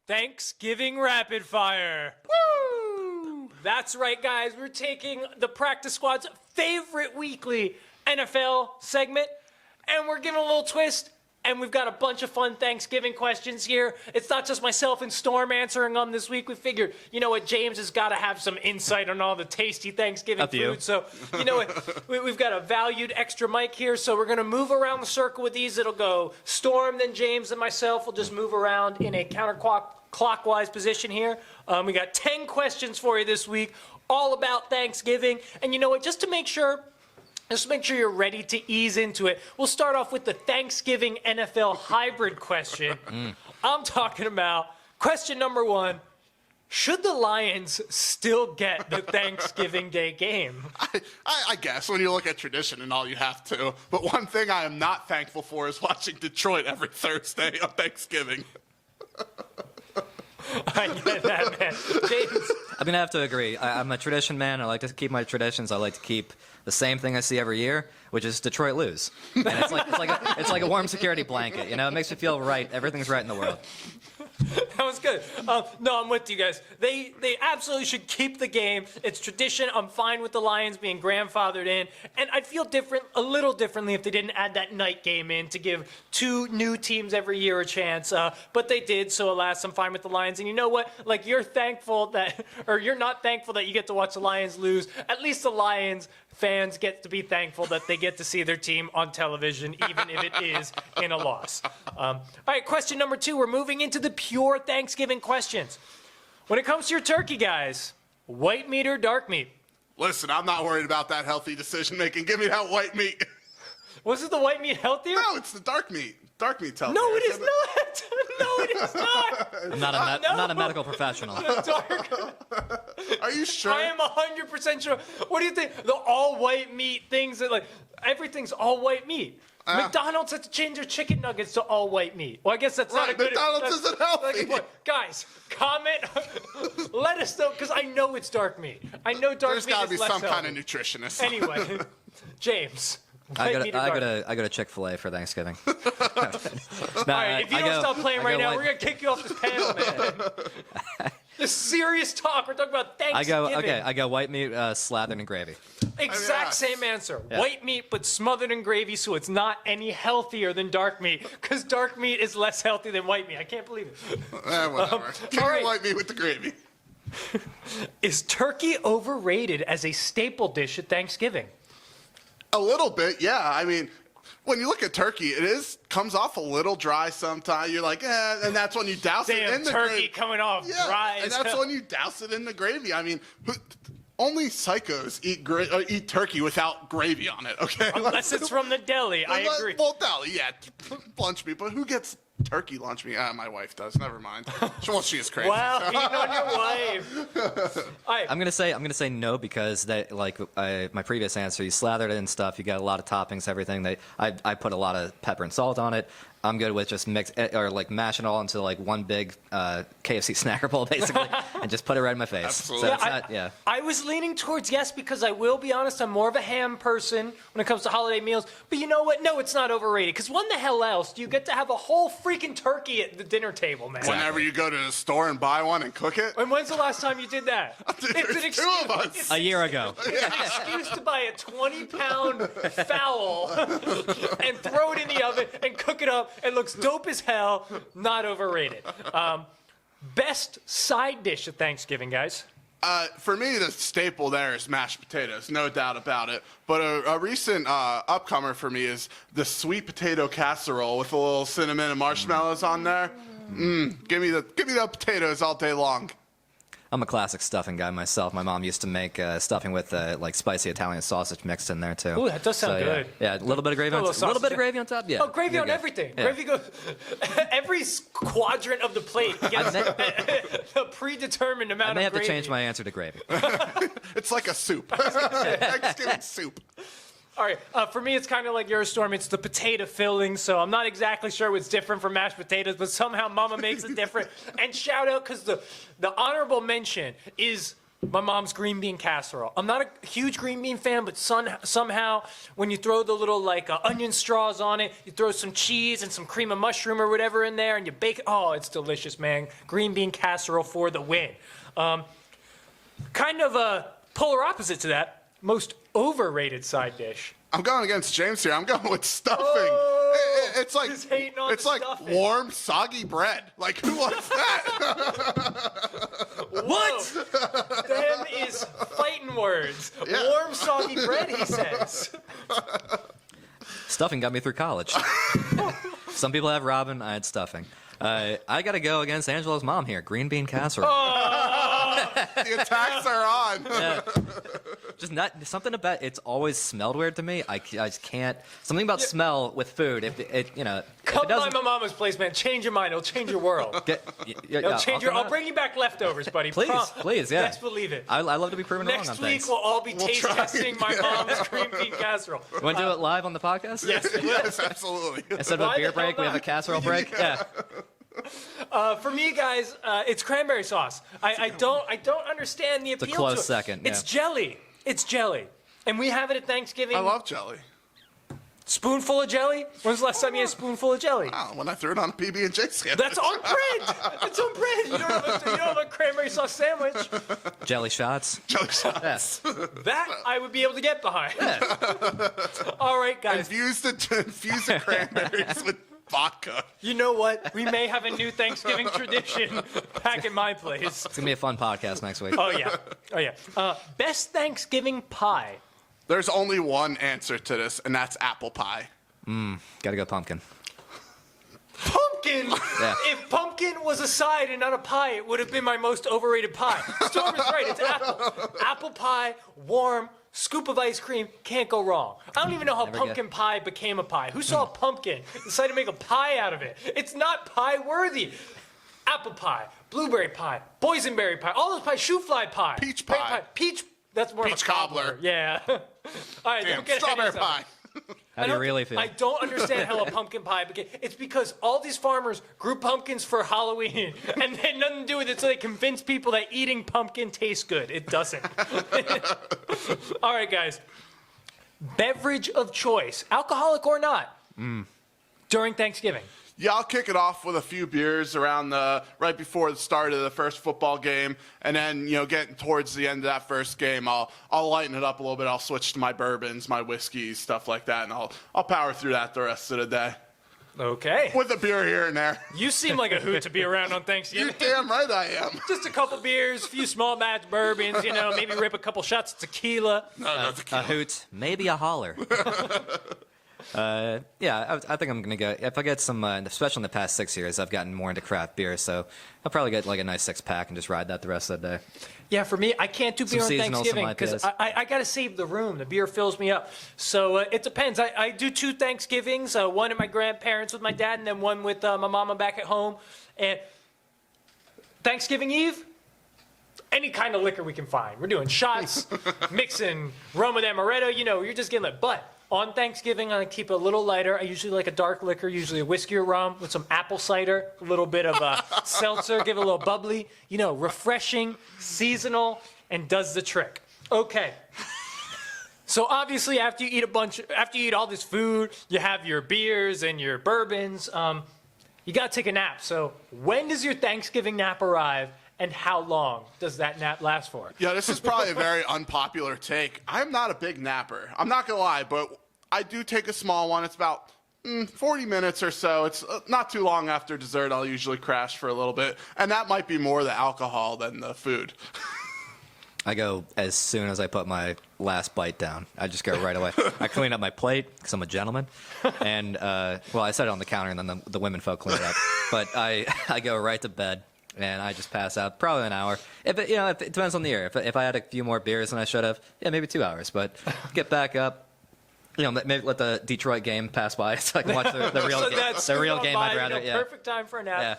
Thanksgiving Rapid Fire. Woo! That's right, guys. We're taking the practice squad's favorite weekly NFL segment, and we're giving a little twist. And we've got a bunch of fun Thanksgiving questions here. It's not just myself and Storm answering them this week. We figured, you know what, James has got to have some insight on all the tasty Thanksgiving food. So, you know what, we've got a valued extra mic here. So we're going to move around the circle with these. It'll go Storm, then James, and myself. We'll just move around in a counterclockwise position here. We got 10 questions for you this week, all about Thanksgiving. And you know what, just to make sure you're ready to ease into it. We'll start off with the Thanksgiving NFL hybrid question. I'm talking about question number 1. Should the Lions still get the Thanksgiving Day game? I guess when you look at tradition and all, you have to. But one thing I am not thankful for is watching Detroit every Thursday on Thanksgiving. I get that, man. James? I'm going to have to agree. I'm a tradition man. I like to keep my traditions. I like to keep the same thing I see every year, which is Detroit lose. And it's like a warm security blanket. You know, it makes me feel right. Everything's right in the world. That was good. No, I'm with you guys. They absolutely should keep the game. It's tradition. I'm fine with the Lions being grandfathered in. And I'd feel a little differently if they didn't add that night game in to give 2 new teams every year a chance. But they did, so alas, I'm fine with the Lions. And you know what? Like, you're not thankful that you get to watch the Lions lose. At least the Lions fans get to be thankful that they get to see their team on television, even if it is in a loss. All right, question number 2. We're moving into the pure Thanksgiving questions. When it comes to your turkey, guys, white meat or dark meat? Listen, I'm not worried about that healthy decision-making. Give me that white meat. Was it the white meat healthier? No, it's the dark meat. Dark meat's healthier. No, it is not. No, it is not. I'm not a medical professional. Are you sure? I am 100% sure. What do you think? The all-white meat things that, like, everything's all-white meat. McDonald's had to change their chicken nuggets to all-white meat. Well, I guess that's not a good... McDonald's isn't healthy. Guys, comment. Let us know, because I know it's dark meat. I know dark There's meat is got to be less some healthy. kind of nutritionist. Anyway, James. I go to Chick-fil-A for Thanksgiving. All right, if you don't stop playing right now, we're going to kick you off this panel, man. This serious talk. We're talking about Thanksgiving. I go white meat slathered in gravy. Exact same answer. Yeah. White meat, but smothered in gravy, so it's not any healthier than dark meat, because dark meat is less healthy than white meat. I can't believe it. Whatever. Give me white meat with the gravy. Is turkey overrated as a staple dish at Thanksgiving? A little bit, yeah. I mean, when you look at turkey, comes off a little dry sometimes. You're like, and that's when you douse it in the gravy. Turkey coming off dry. And that's when you douse it in the gravy. I mean, only psychos eat turkey without gravy on it, okay? Unless it's from the deli, I agree. Well, deli, yeah, lunch meat, but who gets turkey lunch meat? My wife does. Never mind. Well, she is crazy. Wow, eating on your wife. Right. I'm gonna say no because my previous answer, you slathered it in stuff. You got a lot of toppings, everything. I put a lot of pepper and salt on it. I'm good with just mash it all into like one big KFC snacker bowl basically, and just put it right in my face. Absolutely. So I was leaning towards yes because I will be honest, I'm more of a ham person when it comes to holiday meals. But you know what? No, it's not overrated. Because when the hell else do you get to have a whole freaking turkey at the dinner table, man? Whenever you go to the store and buy one and cook it. And when's the last time you did that? It's an excuse. 2 of us. A year ago. It's an excuse to buy a 20-pound fowl and throw it in the oven and cook it up. It looks dope as hell. Not overrated. Best side dish at Thanksgiving, guys? For me, the staple there is mashed potatoes, no doubt about it. But a recent upcomer for me is the sweet potato casserole with a little cinnamon and marshmallows on there. Give me the potatoes all day long. I'm a classic stuffing guy myself. My mom used to make stuffing with like spicy Italian sausage mixed in there too. Ooh, that does sound good. Yeah, a little bit of gravy on top. A little bit of gravy on top. Yeah. Oh, gravy on everything. Yeah. Gravy goes every quadrant of the plate gets a predetermined amount of gravy. I may have to change my answer to gravy. It's like a soup. Thanksgiving soup. All right, for me, it's kind of like your Storm. It's the potato filling, so I'm not exactly sure what's different from mashed potatoes, but somehow Mama makes it different. And shout out, because the honorable mention is my mom's green bean casserole. I'm not a huge green bean fan, but somehow when you throw the little onion straws on it, you throw some cheese and some cream of mushroom or whatever in there, and you bake it. Oh, it's delicious, man. Green bean casserole for the win. Kind of a polar opposite to that. Most overrated side dish. I'm going against James here. I'm going with stuffing. It's like He's hating on it's the like stuffing. warm, soggy bread. Like who wants that? What? Them is fighting words. Yeah. Warm, soggy bread, he says. Stuffing got me through college. Some people have ramen. I had stuffing. I got to go against Angela's mom here. Green bean casserole. The attacks are on. Yeah. Just not something about it's always smelled weird to me. I just can't. Something about smell with food. If it Come if it by doesn't my mama's place, man. Change your mind. It'll change your world. It'll change your. I'll bring you back leftovers, buddy. Please, yeah. Best believe it. I love to be proven wrong on Next things. week we'll all be taste try. testing my mom's green bean casserole. Want to do it live on the podcast? Yes, we will. Yes, absolutely. Instead of Why a beer the hell break, we have a not? casserole break. Yeah. For me, guys, it's cranberry sauce. I don't understand the appeal a close to it. second, It's yeah. jelly. It's jelly. And we have it at Thanksgiving. I love jelly. Spoonful of jelly? When's the last time you had a spoonful of jelly? Oh, when I threw it on a PB&J sandwich. That's on brand. That's on brand. You don't have a cranberry sauce sandwich. Jelly shots. jelly shots. Yeah. That I would be able to get behind. All right, guys. Infuse the cranberries with vodka. You know what? We may have a new Thanksgiving tradition back at my place. It's gonna be a fun podcast next week. Oh yeah. Best Thanksgiving pie. There's only one answer to this, and that's apple pie. Gotta go pumpkin. Pumpkin. Yeah. If pumpkin was a side and not a pie, it would have been my most overrated pie. Storm is right. It's apple. Apple pie, warm, scoop of ice cream, can't go wrong. I don't even know how Never pumpkin pie became a pie. Who saw a pumpkin, decided to make a pie out of it? It's not pie worthy. Apple pie, blueberry pie, boysenberry pie, all those pies, shoe fly pie, Peach grape pie. peach. That's more Peach of a cobbler. cobbler. Yeah. All right, Damn, don't get ahead of strawberry yourself. pie. How do you really feel? I don't understand how a pumpkin pie became. It's because all these farmers grew pumpkins for Halloween, and they had nothing to do with it, so they convinced people that eating pumpkin tastes good. It doesn't. All right, guys. Beverage of choice, alcoholic or not, during Thanksgiving. Yeah, I'll kick it off with a few beers around right before the start of the first football game, and then getting towards the end of that first game, I'll lighten it up a little bit. I'll switch to my bourbons, my whiskeys, stuff like that, and I'll power through that the rest of the day Okay. with a beer here and there. You seem like a hoot to be around on You're Thanksgiving. damn right I am. Just a couple beers, a few small batch bourbons, maybe rip a couple shots of tequila. No, A hoot, maybe a holler. Yeah, I think I'm gonna go. If I get some, especially in the past 6 years, I've gotten more into craft beer, so I'll probably get like a nice 6-pack and just ride that the rest of the day. Yeah, for me, I can't do beer on seasonals, Thanksgiving some because IPAs. I got to save the room. The beer fills me up. So it depends. I do 2 Thanksgivings, one at my grandparents with my dad and then one with my mama back at home. And Thanksgiving Eve, any kind of liquor we can find. We're doing shots, mixing rum with amaretto. You're just getting lit. But on Thanksgiving, I keep it a little lighter. I usually like a dark liquor, usually a whiskey or rum with some apple cider, a little bit of seltzer, give it a little bubbly. Refreshing, seasonal, and does the trick. Okay. So obviously, after you eat all this food, you have your beers and your bourbons. You got to take a nap. So when does your Thanksgiving nap arrive? And how long does that nap last for? Yeah, this is probably a very unpopular take. I'm not a big napper. I'm not going to lie, but I do take a small one. It's about 40 minutes or so. It's not too long after dessert. I'll usually crash for a little bit. And that might be more the alcohol than the food. I go as soon as I put my last bite down. I just go right away. I clean up my plate because I'm a gentleman, and I set it on the counter, and then the women folk clean it up. But I go right to bed. And I just pass out probably an hour. If it depends on the year. If I had a few more beers than I should have, maybe 2 hours. But get back up. Maybe let the Detroit game pass by so I can watch the real So game. that's The real gone game by, I'd rather. Yeah. Perfect time for a nap.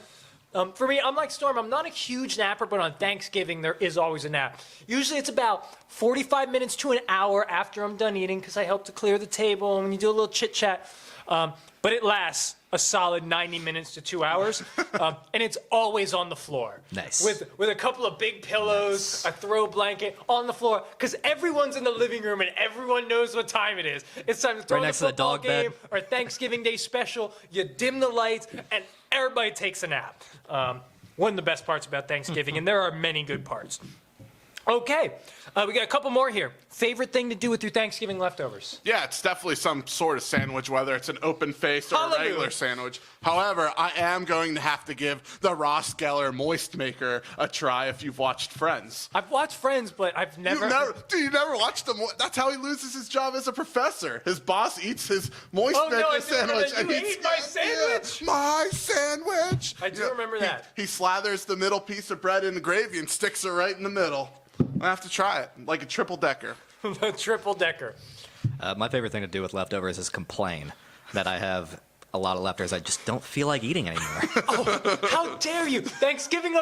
Yeah. For me, I'm like Storm. I'm not a huge napper, but on Thanksgiving, there is always a nap. Usually it's about 45 minutes to an hour after I'm done eating because I help to clear the table and you do a little chit-chat. But it lasts a solid 90 minutes to 2 hours, and it's always on the floor. Nice. With a couple of big pillows, a throw blanket on the floor, because everyone's in the living room and everyone knows what time it is. It's time to throw Right the next to the football dog bed. game or Thanksgiving Day special. You dim the lights, and everybody takes a nap. One of the best parts about Thanksgiving, and there are many good parts. Okay, we got a couple more here. Favorite thing to do with your Thanksgiving leftovers? Yeah, it's definitely some sort of sandwich, whether it's an open face or a regular sandwich. However, I am going to have to give the Ross Geller Moist Maker a try if you've watched Friends. I've watched Friends, but I've never... You never watched them? That's how he loses his job as a professor. His boss eats his Moist Maker sandwich. You ate my sandwich? Yeah, my sandwich! I do remember that. He slathers the middle piece of bread in the gravy and sticks it right in the middle. I have to try it, like a triple-decker. The triple-decker. My favorite thing to do with leftovers is complain that I have a lot of leftovers I just don't feel like eating anymore. Oh, how dare you! Thanksgiving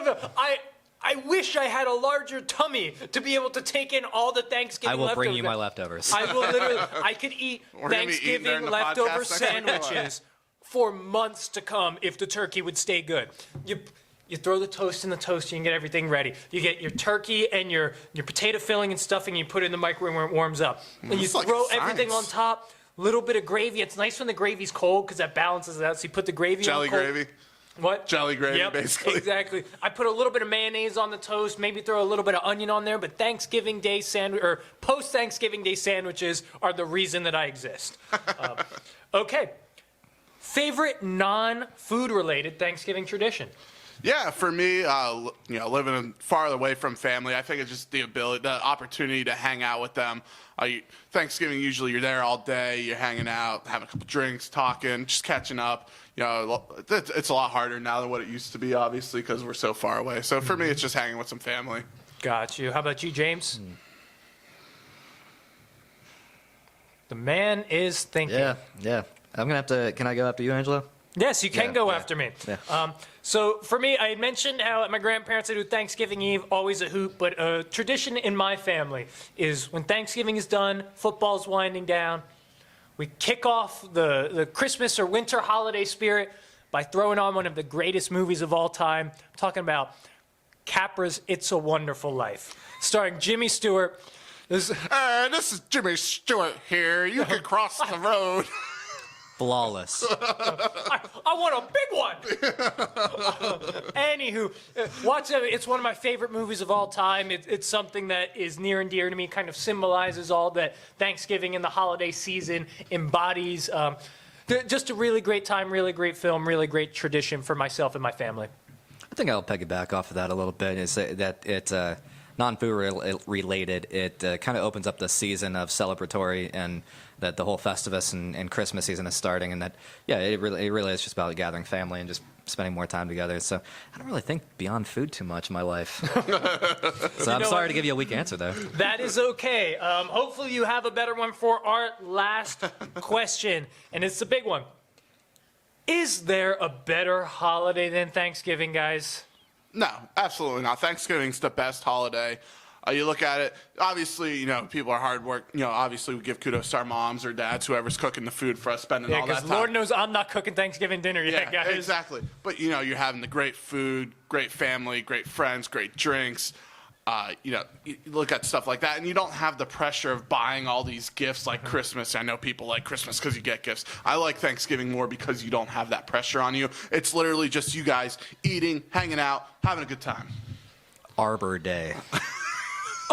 I wish I had a larger tummy to be able to take in all the Thanksgiving I will leftovers. bring you my leftovers. I will literally. I could eat Thanksgiving leftover sandwiches for months to come if the turkey would stay good. You throw the toast in the toaster and get everything ready. You get your turkey and your potato filling and stuffing, and you put it in the microwave when it warms up. And you throw everything on top, little bit of gravy. It's nice when the gravy's cold because that balances it out. So you put the gravy Jelly on cold. gravy. What? Jelly gravy, yep, basically. Exactly. I put a little bit of mayonnaise on the toast, maybe throw a little bit of onion on there, but Thanksgiving Day sandwich or post-Thanksgiving Day sandwiches are the reason that I exist. Okay. Favorite non-food related Thanksgiving tradition? Yeah, for me, living far away from family, I think it's just the opportunity to hang out with them. Thanksgiving, usually you're there all day, you're hanging out, having a couple drinks, talking, just catching up. It's a lot harder now than what it used to be, obviously, because we're so far away. So for me, it's just hanging with some family. Got you. How about you, James? The man is thinking. Yeah. I'm gonna have to. Can I go after you, Angelo? Yes, you can go after me. Yeah. So for me, I had mentioned how at my grandparents I do Thanksgiving Eve, always a hoop, but a tradition in my family is when Thanksgiving is done, football's winding down, we kick off the Christmas or winter holiday spirit by throwing on one of the greatest movies of all time. I'm talking about Capra's It's a Wonderful Life, starring Jimmy Stewart. This is Jimmy Stewart here. You can cross the road. Flawless. I want a big one. Anywho, watch it. It's one of my favorite movies of all time. It's something that is near and dear to me. Kind of symbolizes all that Thanksgiving and the holiday season embodies. Just a really great time, really great film, really great tradition for myself and my family. I think I'll piggyback off of that a little bit. Is that it's non-food related. It kind of opens up the season of celebratory and that the whole Festivus and Christmas season is starting, and that it really is just about gathering family and just spending more time together. So I don't really think beyond food too much in my life. So I'm sorry to give you a weak answer there. That is okay. Hopefully you have a better one for our last question, and it's a big one. Is there a better holiday than Thanksgiving, guys? No, absolutely not. Thanksgiving's the best holiday. You look at it, obviously, people are hard work. Obviously we give kudos to our moms or dads, whoever's cooking the food for us, spending all that time. because Lord knows I'm not cooking Thanksgiving dinner yet, guys. Exactly. But, you're having the great food, great family, great friends, great drinks. You look at stuff like that, and you don't have the pressure of buying all these gifts like Christmas. I know people like Christmas because you get gifts. I like Thanksgiving more because you don't have that pressure on you. It's literally just you guys eating, hanging out, having a good time. Arbor Day.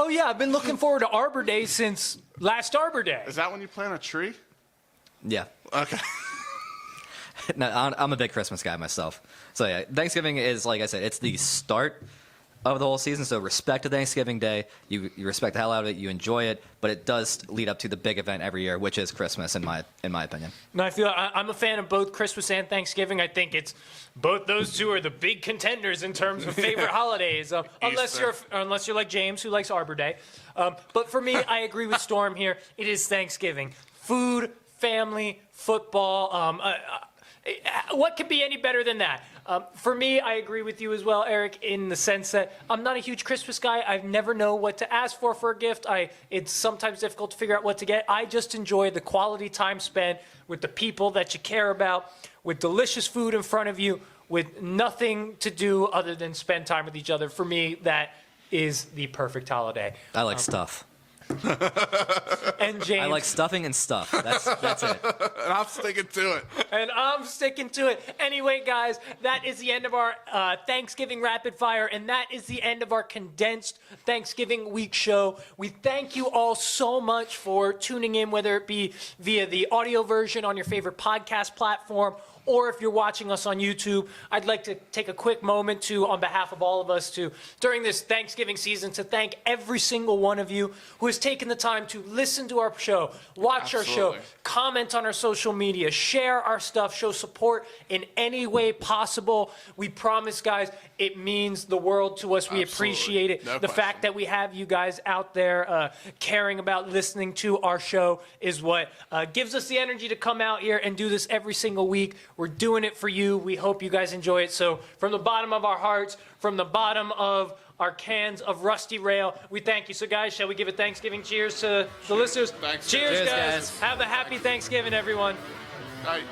Oh, yeah, I've been looking forward to Arbor Day since last Arbor Day. Is that when you plant a tree? Yeah. Okay. No, I'm a big Christmas guy myself. So yeah, Thanksgiving is, like I said, it's the start of the whole season. So respect to Thanksgiving Day. You respect the hell out of it. You enjoy it, but it does lead up to the big event every year, which is Christmas, in my opinion. No, I'm a fan of both Christmas and Thanksgiving. I think it's both those two are the big contenders in terms of favorite holidays, unless you're like James, who likes Arbor Day. But for me, I agree with Storm here. It is Thanksgiving. Food, family, football. What could be any better than that? For me, I agree with you as well, Eric, in the sense that I'm not a huge Christmas guy. I never know what to ask for a gift. It's sometimes difficult to figure out what to get. I just enjoy the quality time spent with the people that you care about, with delicious food in front of you, with nothing to do other than spend time with each other. For me, that is the perfect holiday. I like stuff. And James. I like stuffing and stuff. That's it. And I'm sticking to it. And I'm sticking to it. Anyway, guys, that is the end of our Thanksgiving Rapid Fire, and that is the end of our condensed Thanksgiving week show. We thank you all so much for tuning in, whether it be via the audio version on your favorite podcast platform, or if you're watching us on YouTube. I'd like to take a quick moment to, on behalf of all of us, to, during this Thanksgiving season, to thank every single one of you who has taken the time to listen to our show, watch our show, comment on our social media, share our stuff, show support in any way possible. We promise, guys, it means the world to us. We appreciate it. No the fact that we have you guys out there caring about listening to our show is what gives us the energy to come out here and do this every single week. We're doing it for you. We hope you guys enjoy it. So from the bottom of our hearts, from the bottom of our cans of Rusty Rail, we thank you. So, guys, shall we give a Thanksgiving cheers to the listeners? Thanks. Cheers, Cheers, guys. guys. Have a happy Thanksgiving, everyone. Night.